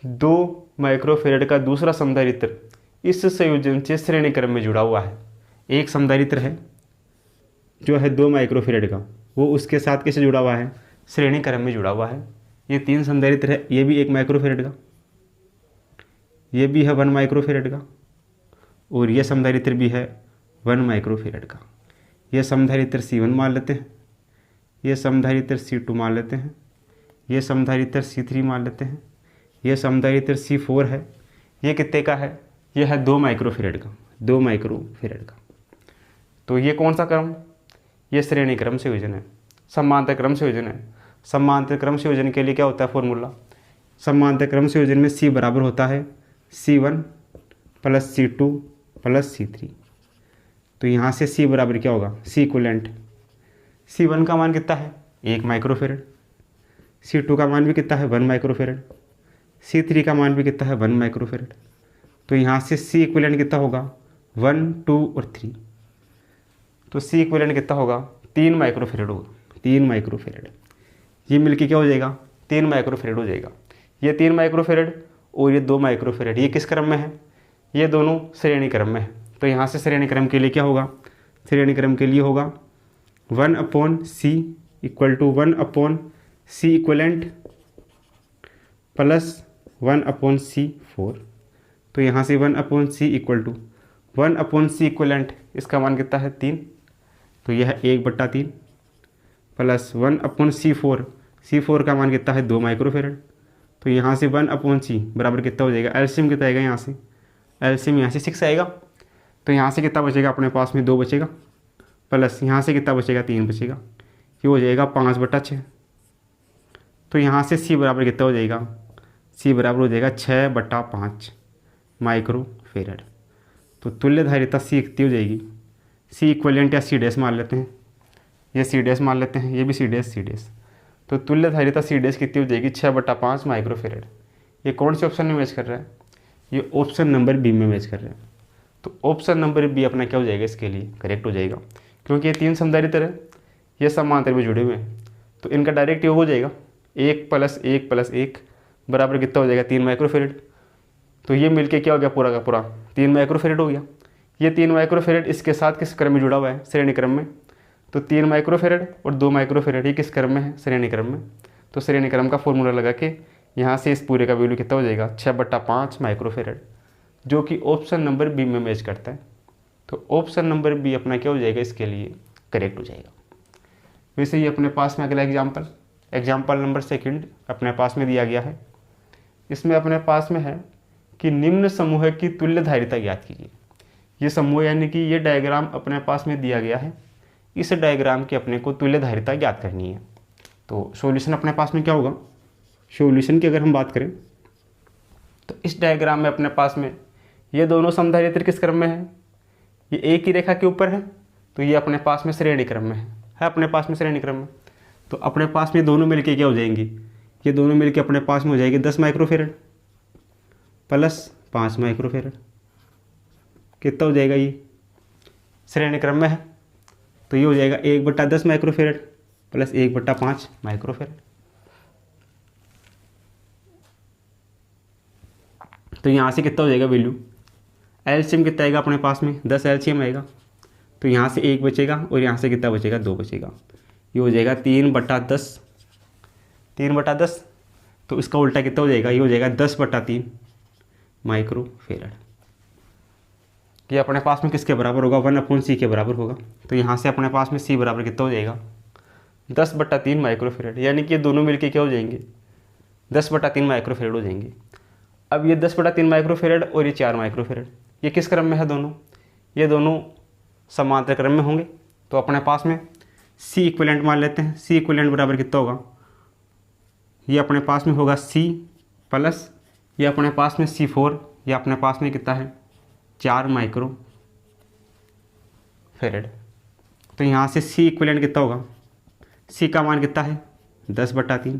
2 माइक्रोफेरेड का दूसरा समधारित्र इस संयोजन से श्रेणी क्रम में जुड़ा हुआ है। एक समधारित्र है जो है 2 माइक्रोफेरेड का, वो उसके साथ कैसे जुड़ा हुआ है, श्रेणी क्रम में जुड़ा हुआ है। ये 3 समधारित्र है, ये भी 1 माइक्रोफेरेड का, ये भी है 1 माइक्रोफेरेड का, और ये समधारित्र भी है 1 माइक्रोफेरेड का। ये समधारित्र C1 मान लेते हैं, ये समधारित्र C2 मान लेते हैं, ये समधारित्र C3 मान लेते हैं, ये समधारित्र C4 है। ये कितने का है, ये है 2 माइक्रोफेरेड का, 2 माइक्रोफेरेड का। तो ये कौन सा क्रम, ये श्रेणी क्रम संयोजन है, समांतर क्रम संयोजन है। समांतर क्रम संयोजन के लिए क्या होता है फॉर्मूला, समांतर क्रम संयोजन में C बराबर होता है C1 + C2 + C3। तो यहाँ से C बराबर क्या होगा, C इक्विवेलेंट, C1 का मान कितना है 1 माइक्रोफेरेड, C2 का मान भी कितना है 1 माइक्रोफेरेड, C3 का मान भी कितना है 1 माइक्रोफेरेड। तो यहाँ से C इक्विवेलेंट कितना होगा 1 2 और 3, तो C इक्विवेलेंट कितना होगा 3 माइक्रोफेरेड होगा, 3 माइक्रोफेरेड। ये मिलके क्या हो जाएगा 3 माइक्रोफेरेड हो जाएगा। ये 3 माइक्रोफेरेड और ये 2 माइक्रोफेरेड, ये किस क्रम में है, ये दोनों श्रेणी क्रम में है। तो यहाँ से श्रेणी क्रम के लिए क्या होगा, श्रेणी क्रम के लिए होगा 1/C = 1/C equivalent plus 1/C4। तो यहाँ से 1/C = 1/C इक्विवेलेंट, इसका मान कितना है 3, तो यह है 1/3 प्लस 1/C4, C4 का मान कितना है 2 माइक्रोफेरेड। तो यहाँ से 1/C बराबर कितना हो जाएगा, एलसीएम कितना आएगा यहाँ से, एलसीएम यहाँ से 6 आएगा। तो यहाँ से कितना बचेगा अपने पास में 2 बचेगा, प्लस यहाँ से कितना बचेगा 3 बचेगा, ये हो जाएगा 5/6। तो यहाँ से C बराबर कितना हो जाएगा, C बराबर हो जाएगा 6/5 माइक्रोफेरेड। तो तुल्य धारिता C कितनी हो जाएगी, C इक्विवेलेंट या C डैश मान लेते हैं, ये C डैश मान लेते हैं, ये भी C डैश। तो तुल्य धारिता C डैश कितनी हो जाएगी 6/5 माइक्रोफेरेड। ये कौन से ऑप्शन में मैच कर रहा है, ये ऑप्शन नंबर बी में मैच कर रहा है। तो ऑप्शन नंबर बी अपना क्या हो जाएगा, इसके लिए करेक्ट हो जाएगा, क्योंकि ये 3 समधारित्र है, ये समांतर में जुड़े हुए हैं। तो इनका डायरेक्ट योग हो जाएगा 1 + 1 + 1 बराबर कितना हो जाएगा 3 माइक्रोफेरेड। तो ये मिलके क्या हो गया पूरा का पूरा 3 माइक्रोफेरेड हो गया। ये 3 माइक्रोफेरेड इसके साथ किस क्रम में जुड़ा हुआ है, श्रेणी क्रम में। तो 3 माइक्रोफेरेड और 2 माइक्रोफेरेड ये किस क्रम में है, श्रेणी क्रम में। तो श्रेणी क्रम का फॉर्मूला लगा के यहाँ से इस पूरे का वैल्यू कितना हो जाएगा 6/5 माइक्रोफेरेड। जो कि ऑप्शन नंबर बी में मैच करता है। तो ऑप्शन नंबर बी अपना क्या हो जाएगा, इसके लिए करेक्ट हो जाएगा। वैसे ही अपने पास में अगला एग्जाम्पल नंबर 2 अपने पास में दिया गया है। इसमें अपने पास में है कि निम्न समूह की तुल्य धारिता ज्ञात कीजिए। ये समूह यानी कि ये डायग्राम अपने पास में दिया गया है, इस डायग्राम की अपने को तुल्य धारिता ज्ञात करनी है। तो सॉल्यूशन अपने पास में क्या होगा, सॉल्यूशन की अगर हम बात करें तो इस डायग्राम में अपने पास में ये दोनों समधारित्र किस क्रम में है, ये एक ही रेखा के ऊपर है, तो ये अपने पास में श्रेणी क्रम में है अपने पास में श्रेणी क्रम में। तो अपने पास में दोनों मिलके क्या हो जाएंगी, ये दोनों मिलके अपने पास में हो जाएगी 10 माइक्रोफेरेड प्लस 5 माइक्रोफेरेड। कितना हो जाएगा, ये श्रेणी क्रम में है, तो ये हो जाएगा 1/10 माइक्रोफेरेड प्लस 1/5 माइक्रोफेरेड। तो यहाँ से कितना हो जाएगा वैल्यू, एलसीएम कितना आएगा अपने पास में 10 एलसीएम आएगा, तो यहाँ से 1 बचेगा और यहाँ से कितना बचेगा 2 बचेगा। ये हो जाएगा 3/10। तो इसका उल्टा कितना हो जाएगा, ये हो जाएगा 10/3 माइक्रोफेरेड। ये अपने पास में किसके बराबर होगा, 1/c के बराबर होगा। तो यहाँ से अपने पास में c बराबर कितना हो जाएगा 10/3 माइक्रोफेरेड, यानी कि ये दोनों मिलके क्या हो जाएंगे 10/3 माइक्रोफेरेड हो जाएंगे। अब ये 10/3 माइक्रोफेरेड और ये 4 माइक्रोफेरेड, ये किस क्रम में है दोनों, ये दोनों समांतर क्रम में होंगे। तो अपने पास में C इक्विवेलेंट मान लेते हैं। C इक्विवेलेंट बराबर कितना होगा, ये अपने पास में होगा C प्लस ये अपने पास में C4, ये अपने पास में कितना है 4 माइक्रोफेरेड। तो यहाँ से C इक्विवेलेंट कितना होगा, C का मान कितना है 10/3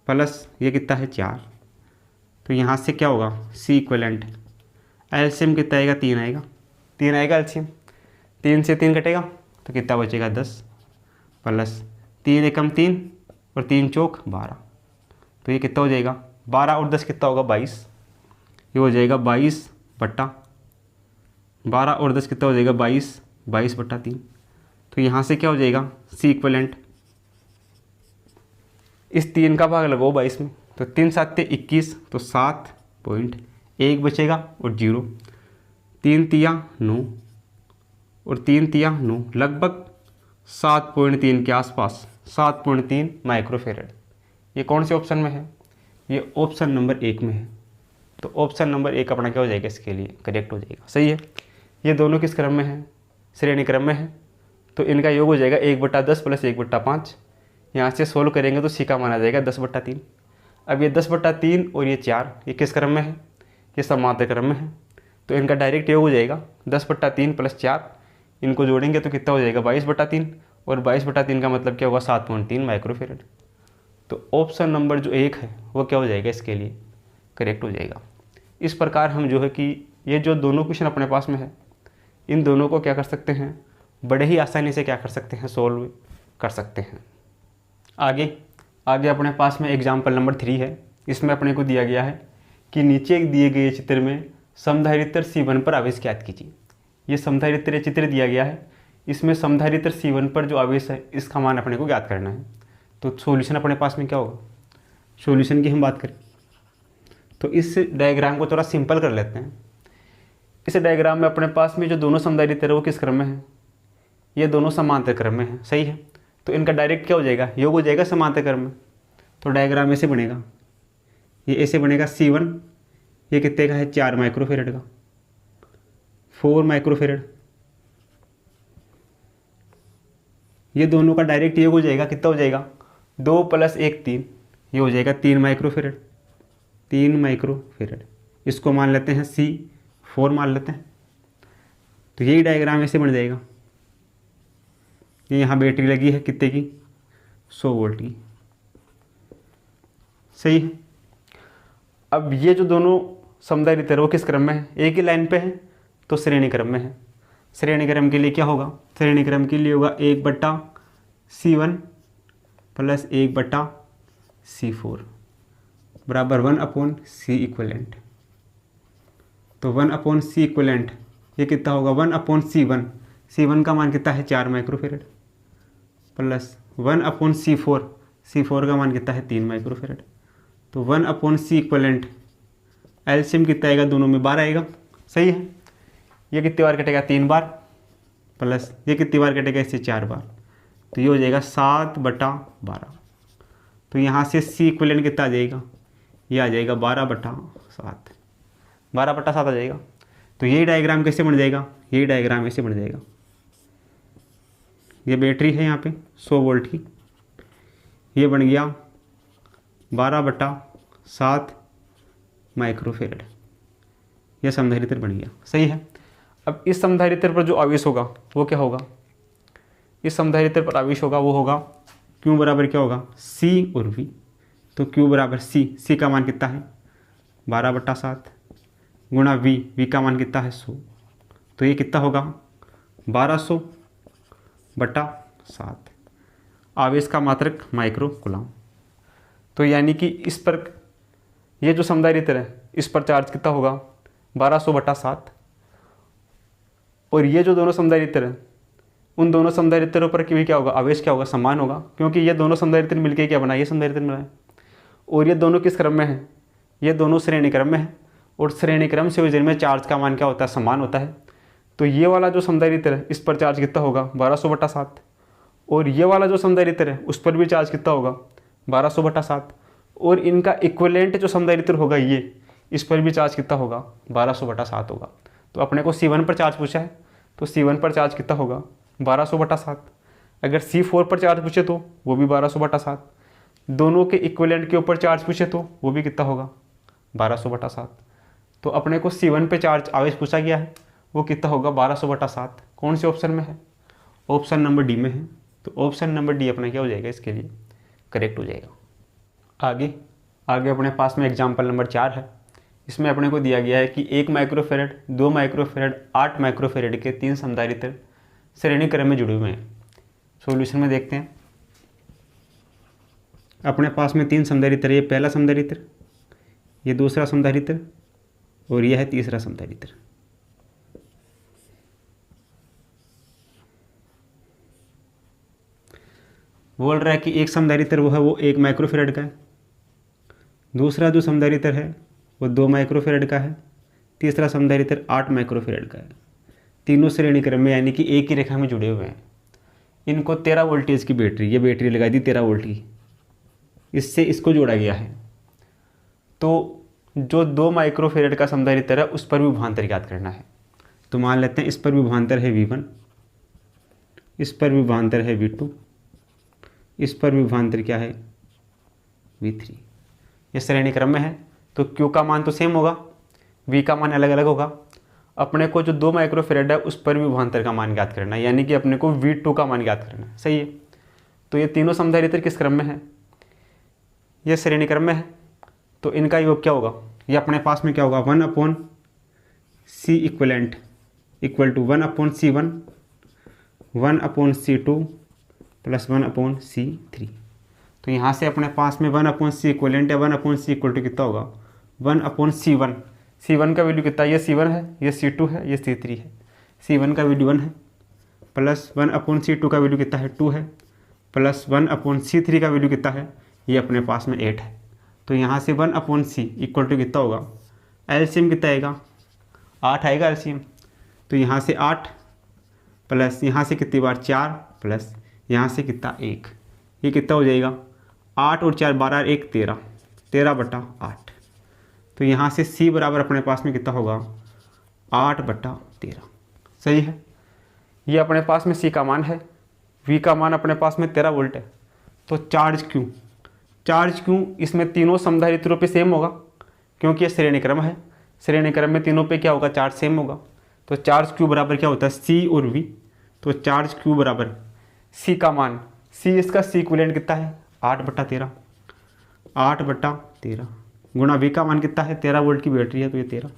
प्लस ये कितना है 4। तो यहाँ से क्या होगा C इक्विवेलेंट, एलसीएम कितना आएगा 3 आएगा एलसीएम, 3 से 3 कटेगा तो कितना बचेगा 10 प्लस 3 एकम 3 और 3 चौक 12। तो ये कितना हो जाएगा 12 और 10 कितना होगा 22। ये हो जाएगा 22/12 और 10 कितना हो जाएगा 22/3। तो यहाँ से क्या हो जाएगा C इक्विवेलेंट, इस 3 का भाग लगाओ 22 में, तो 3 7 21, तो 7.1 बचेगा और 0, 3 तिया 9 और 3 तिया 9, लगभग 7.3 के आसपास 7.3 माइक्रोफेरेड। ये कौन से ऑप्शन में है, ये ऑप्शन नंबर 1 में है। तो ऑप्शन नंबर 1 अपना क्या हो जाएगा, इसके लिए करेक्ट हो जाएगा। सही है, ये दोनों किस क्रम में है, श्रेणी क्रम में है। तो इनका योग हो जाएगा 1/10 प्लस 1/5। यहाँ से सोल्व करेंगे तो C का मान आ जाएगा 10/3। अब ये 10/3 और ये 4 ये किस क्रम में है, ये समांतर क्रम में है। तो इनका डायरेक्ट योग हो जाएगा 10/3 प्लस 4, इनको जोड़ेंगे तो कितना हो जाएगा 22/3, और 22/3 का मतलब क्या होगा 7.3 माइक्रोफेरेड। तो ऑप्शन नंबर जो 1 है वो क्या हो जाएगा, इसके लिए करेक्ट हो जाएगा। इस प्रकार हम जो है कि ये जो दोनों क्वेश्चन अपने पास में है, इन दोनों को क्या कर सकते हैं, बड़े ही आसानी से क्या कर सकते हैं, सोल्व कर सकते हैं। आगे अपने पास में एग्जाम्पल नंबर 3 है। इसमें अपने को दिया गया है कि नीचे दिए गए चित्र में समधारित्र C1 पर आवेश ज्ञात कीजिए। ये समधारित्र चित्र दिया गया है, इसमें समधारित्र C1 पर जो आवेश है इसका मान अपने को ज्ञात करना है। तो सॉल्यूशन अपने पास में क्या होगा, सॉल्यूशन की हम बात करें तो इस डायग्राम को थोड़ा सिंपल कर लेते हैं। इस डायग्राम में अपने पास में जो दोनों समधारित्र है वो किस क्रम में है, ये दोनों समांतर क्रम में है। सही है, तो इनका डायरेक्ट क्या हो जाएगा, योग हो जाएगा समांतर क्रम में। तो डायग्राम ऐसे बनेगा, ये ऐसे बनेगा C1, ये कितने का है 4 माइक्रोफेरेड का, 4 माइक्रोफेरेड। ये दोनों का डायरेक्ट योग हो जाएगा, कितना हो जाएगा 2 + 1 3, ये हो जाएगा 3 माइक्रोफेरेड, 3 माइक्रोफेरेड। इसको मान लेते हैं C4 मान लेते हैं। तो यही डायग्राम ऐसे बन जाएगा। ये यहाँ बैटरी लगी है कितने की 100 वोल्ट की। सही है, अब ये जो दोनों समधारित्र वो किस क्रम में है, एक ही लाइन पे है, तो श्रेणी क्रम में है। श्रेणी क्रम के लिए क्या होगा, श्रेणी क्रम के लिए होगा 1/C1 प्लस 1/C4 बराबर 1/C इक्विवेलेंट। तो 1/C इक्विवेलेंट ये कितना होगा 1/C1, C1 का मान कितना है 4 माइक्रोफेरेड प्लस 1/C4, C4 का मान कितना है 3 माइक्रोफेरेड। तो 1/C इक्विवेलेंट एलसीएम कितना आएगा दोनों में 12 आएगा, सही है। ये कितनी बार कटेगा 3 बार, प्लस ये कितनी बार कटेगा इससे 4 बार, तो ये हो जाएगा 7/12। तो यहाँ से सी इक्विवेलेंट कितना आ जाएगा, ये आ जाएगा 12/7, 12/7 आ जाएगा। तो ये डायग्राम कैसे बन जाएगा, ये डायग्राम ऐसे बन जाएगा। ये बैटरी है यहाँ पे 100 वोल्ट की, ये बन गया 12/7 माइक्रोफेरेड, यह समधारित्र बन गया, सही है। अब इस समधारित्र पर जो आवेश होगा वो क्या होगा, इस समधारित्र पर आवेश होगा वो होगा Q बराबर क्या होगा, C और V। तो Q बराबर C का मान कितना है 12/7 गुणा V का मान कितना है 100, तो ये कितना होगा 1200/7 आवेश का मात्रक माइक्रो कूलम। तो यानी कि इस पर ये जो समधारित्र है इस पर चार्ज कितना होगा 1200/7, और ये जो दोनों समधारित्र हैं उन दोनों समधारित्रों पर भी क्या होगा, आवेश क्या होगा, समान होगा, क्योंकि ये दोनों समधारित्र मिलकर क्या बना, ये समधारित्र बना। और ये दोनों किस क्रम में है, ये दोनों श्रेणी क्रम में है, और श्रेणी क्रम संयोजन में चार्ज का मान क्या होता है, समान होता है। तो ये वाला जो समधारित्र है इस पर चार्ज कितना होगा 1200/7, और ये वाला जो समधारित्र है उस पर भी चार्ज कितना होगा 1200/7, और इनका इक्विवेलेंट जो समधारित्र होगा ये, इस पर भी चार्ज कितना होगा 1200/7 होगा। तो अपने को C1 पर चार्ज पूछा है, तो C1 पर चार्ज कितना होगा 1200/7। अगर C4 पर चार्ज पूछे तो वो भी 1200/7, दोनों के इक्विवेलेंट के ऊपर चार्ज पूछे तो वो भी कितना होगा 1200/7। तो अपने को C1 पे चार्ज आवेश पूछा गया है, वो कितना होगा 1200/7। कौन से ऑप्शन में है, ऑप्शन नंबर डी में है। तो ऑप्शन नंबर डी अपना क्या हो जाएगा, इसके लिए करेक्ट हो जाएगा। आगे अपने पास में एग्जाम्पल नंबर 4 है। इसमें अपने को दिया गया है कि 1 माइक्रोफेरेड, 2 माइक्रोफेरेड, 8 माइक्रोफेरेड के 3 समधारित्र श्रेणी क्रम में जुड़े हुए हैं। सॉल्यूशन में देखते हैं। अपने पास में 3 समधारित्र, ये पहला समधारित्र, ये दूसरा समधारित्र, और यह है तीसरा समधारित्र। बोल रहा है कि एक समधारित्र वो है वो 1 माइक्रोफेरेड का है, दूसरा जो समधारित्र है वो 2 माइक्रोफेरेड का है, तीसरा समधारित्र 8 माइक्रोफेरेड का है। तीनों श्रेणी क्रम में यानी कि एक ही रेखा में जुड़े हुए हैं। इनको 13 वोल्टेज की बैटरी, ये बैटरी लगा दी 13 वोल्ट की, इससे इसको जोड़ा गया है। तो जो 2 माइक्रोफेरेड का समधारित्र है उस पर विभवांतर ज्ञात करना है। तो मान लेते हैं इस पर विभवांतर है V1, इस पर विभवांतर है V2, इस पर विभवांतर क्या है V3। ये श्रेणी क्रम में है तो Q का मान तो सेम होगा, V का मान अलग अलग होगा। अपने को जो 2 माइक्रोफेरेड है उस पर विभवांतर का मान ज्ञात करना है, यानी कि अपने को V2 का मान ज्ञात करना है, सही है। तो ये तीनों समधारित्र किस क्रम में है, ये श्रेणी क्रम में है। तो इनका योग क्या होगा, ये अपने पास में क्या होगा 1/C equivalent equal to 1/C1, 1/C2 plus 1/C3। तो यहाँ से अपने पास में 1/C इक्विवेलेंट है, 1/C इक्वल टू कितना होगा 1/C1। C1 का वैल्यू कितना है, ये C1 है, ये C2 है, ये C3 है। C1 का वैल्यू 1 है, प्लस 1/C2 का वैल्यू कितना है 2 है, प्लस 1/C3 का वैल्यू कितना है, ये अपने पास में 8 है। तो यहाँ से 1/C इक्वल टू कितना होगा, एलसीएम कितना आएगा 8 आएगा एलसीएम। तो यहाँ से 8 प्लस यहाँ से कितनी बार 4 प्लस यहाँ से कितना 1, ये कितना हो जाएगा 8 और 4 12 1 13, 13/8। तो यहाँ से C बराबर अपने पास में कितना होगा 8/13, सही है। ये अपने पास में C का मान है, V का मान अपने पास में 13 वोल्ट है। तो चार्ज क्यों इसमें तीनों समधारित्रों पे सेम होगा, क्योंकि ये श्रेणी क्रम है, श्रेणी क्रम में तीनों पे क्या होगा चार्ज सेम होगा। तो चार्ज Q बराबर क्या होता है C और V। तो चार्ज Q बराबर C का मान, C इसका C इक्विवेलेंट कितना है 8/13, 8/13 गुणा V का मान कितना है 13 वोल्ट की बैटरी है तो ये 13।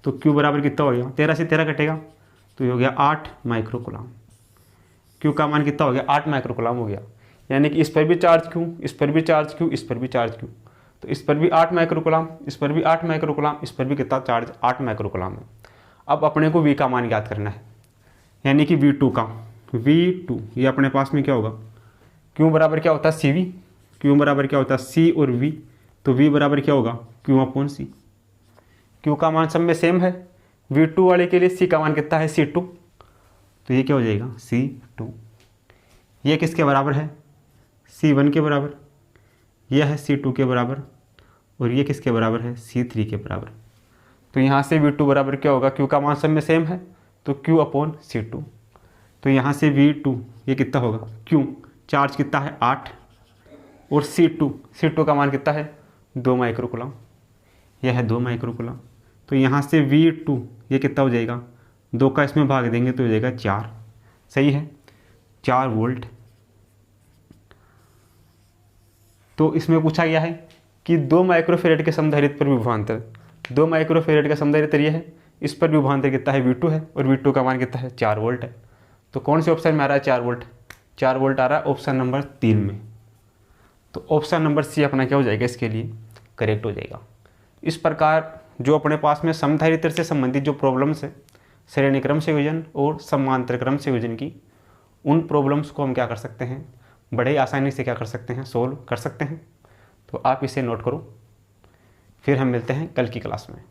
तो Q बराबर कितना हो गया, 13 से 13 कटेगा तो ये हो गया 8 माइक्रोकूलम। Q का मान कितना हो गया 8 माइक्रोकूलम हो गया, यानी कि इस पर भी चार्ज Q, इस पर भी चार्ज Q, इस पर भी चार्ज Q। तो इस पर भी 8 माइक्रोकूलम, इस पर भी 8 माइक्रोकूलम, इस पर भी कितना चार्ज 8 माइक्रोकूलम है। अब अपने को V का मान ज्ञात करना है, यानी कि V2 का, V2 ये अपने पास में क्या होगा, Q बराबर क्या होता है CV, Q बराबर क्या होता है C और V। तो V बराबर क्या होगा Q/C। Q का मान सब में सेम है, V2 वाले के लिए C का मान कितना है C2, तो ये क्या हो जाएगा C2। ये किसके बराबर है C1 के बराबर, यह है C2 के बराबर, और ये किसके बराबर है C3 के बराबर। तो यहाँ से V2 बराबर क्या होगा, Q का मान सब में सेम है तो Q अपॉन C2। तो यहाँ से V2 ये कितना होगा, Q चार्ज कितना है 8, और C2 का मान कितना है 2 माइक्रोकूलम, यह है 2 माइक्रोकूलम। तो यहाँ से V2 ये कितना हो जाएगा, 2 का इसमें भाग देंगे तो हो जाएगा 4, सही है 4 वोल्ट। तो इसमें पूछा गया है कि 2 माइक्रोफेरेड के समधारित्र पर विभवांतर, 2 माइक्रोफेरेड का समधारित्र ये है, इस पर विभवांतर कितना है V2 है, और V2 का मान कितना है 4 वोल्ट है। तो कौन से ऑप्शन में आ रहा है 4 वोल्ट, 4 वोल्ट आ रहा है ऑप्शन नंबर 3 में। तो ऑप्शन नंबर सी अपना क्या हो जाएगा, इसके लिए करेक्ट हो जाएगा। इस प्रकार जो अपने पास में समधारित्र से संबंधित जो प्रॉब्लम्स है, श्रेणी क्रम संयोजन और समांतर क्रम संयोजन की, उन प्रॉब्लम्स को हम क्या कर सकते हैं, बड़े आसानी से क्या कर सकते हैं, सोल्व कर सकते हैं। तो आप इसे नोट करो, फिर हम मिलते हैं कल की क्लास में।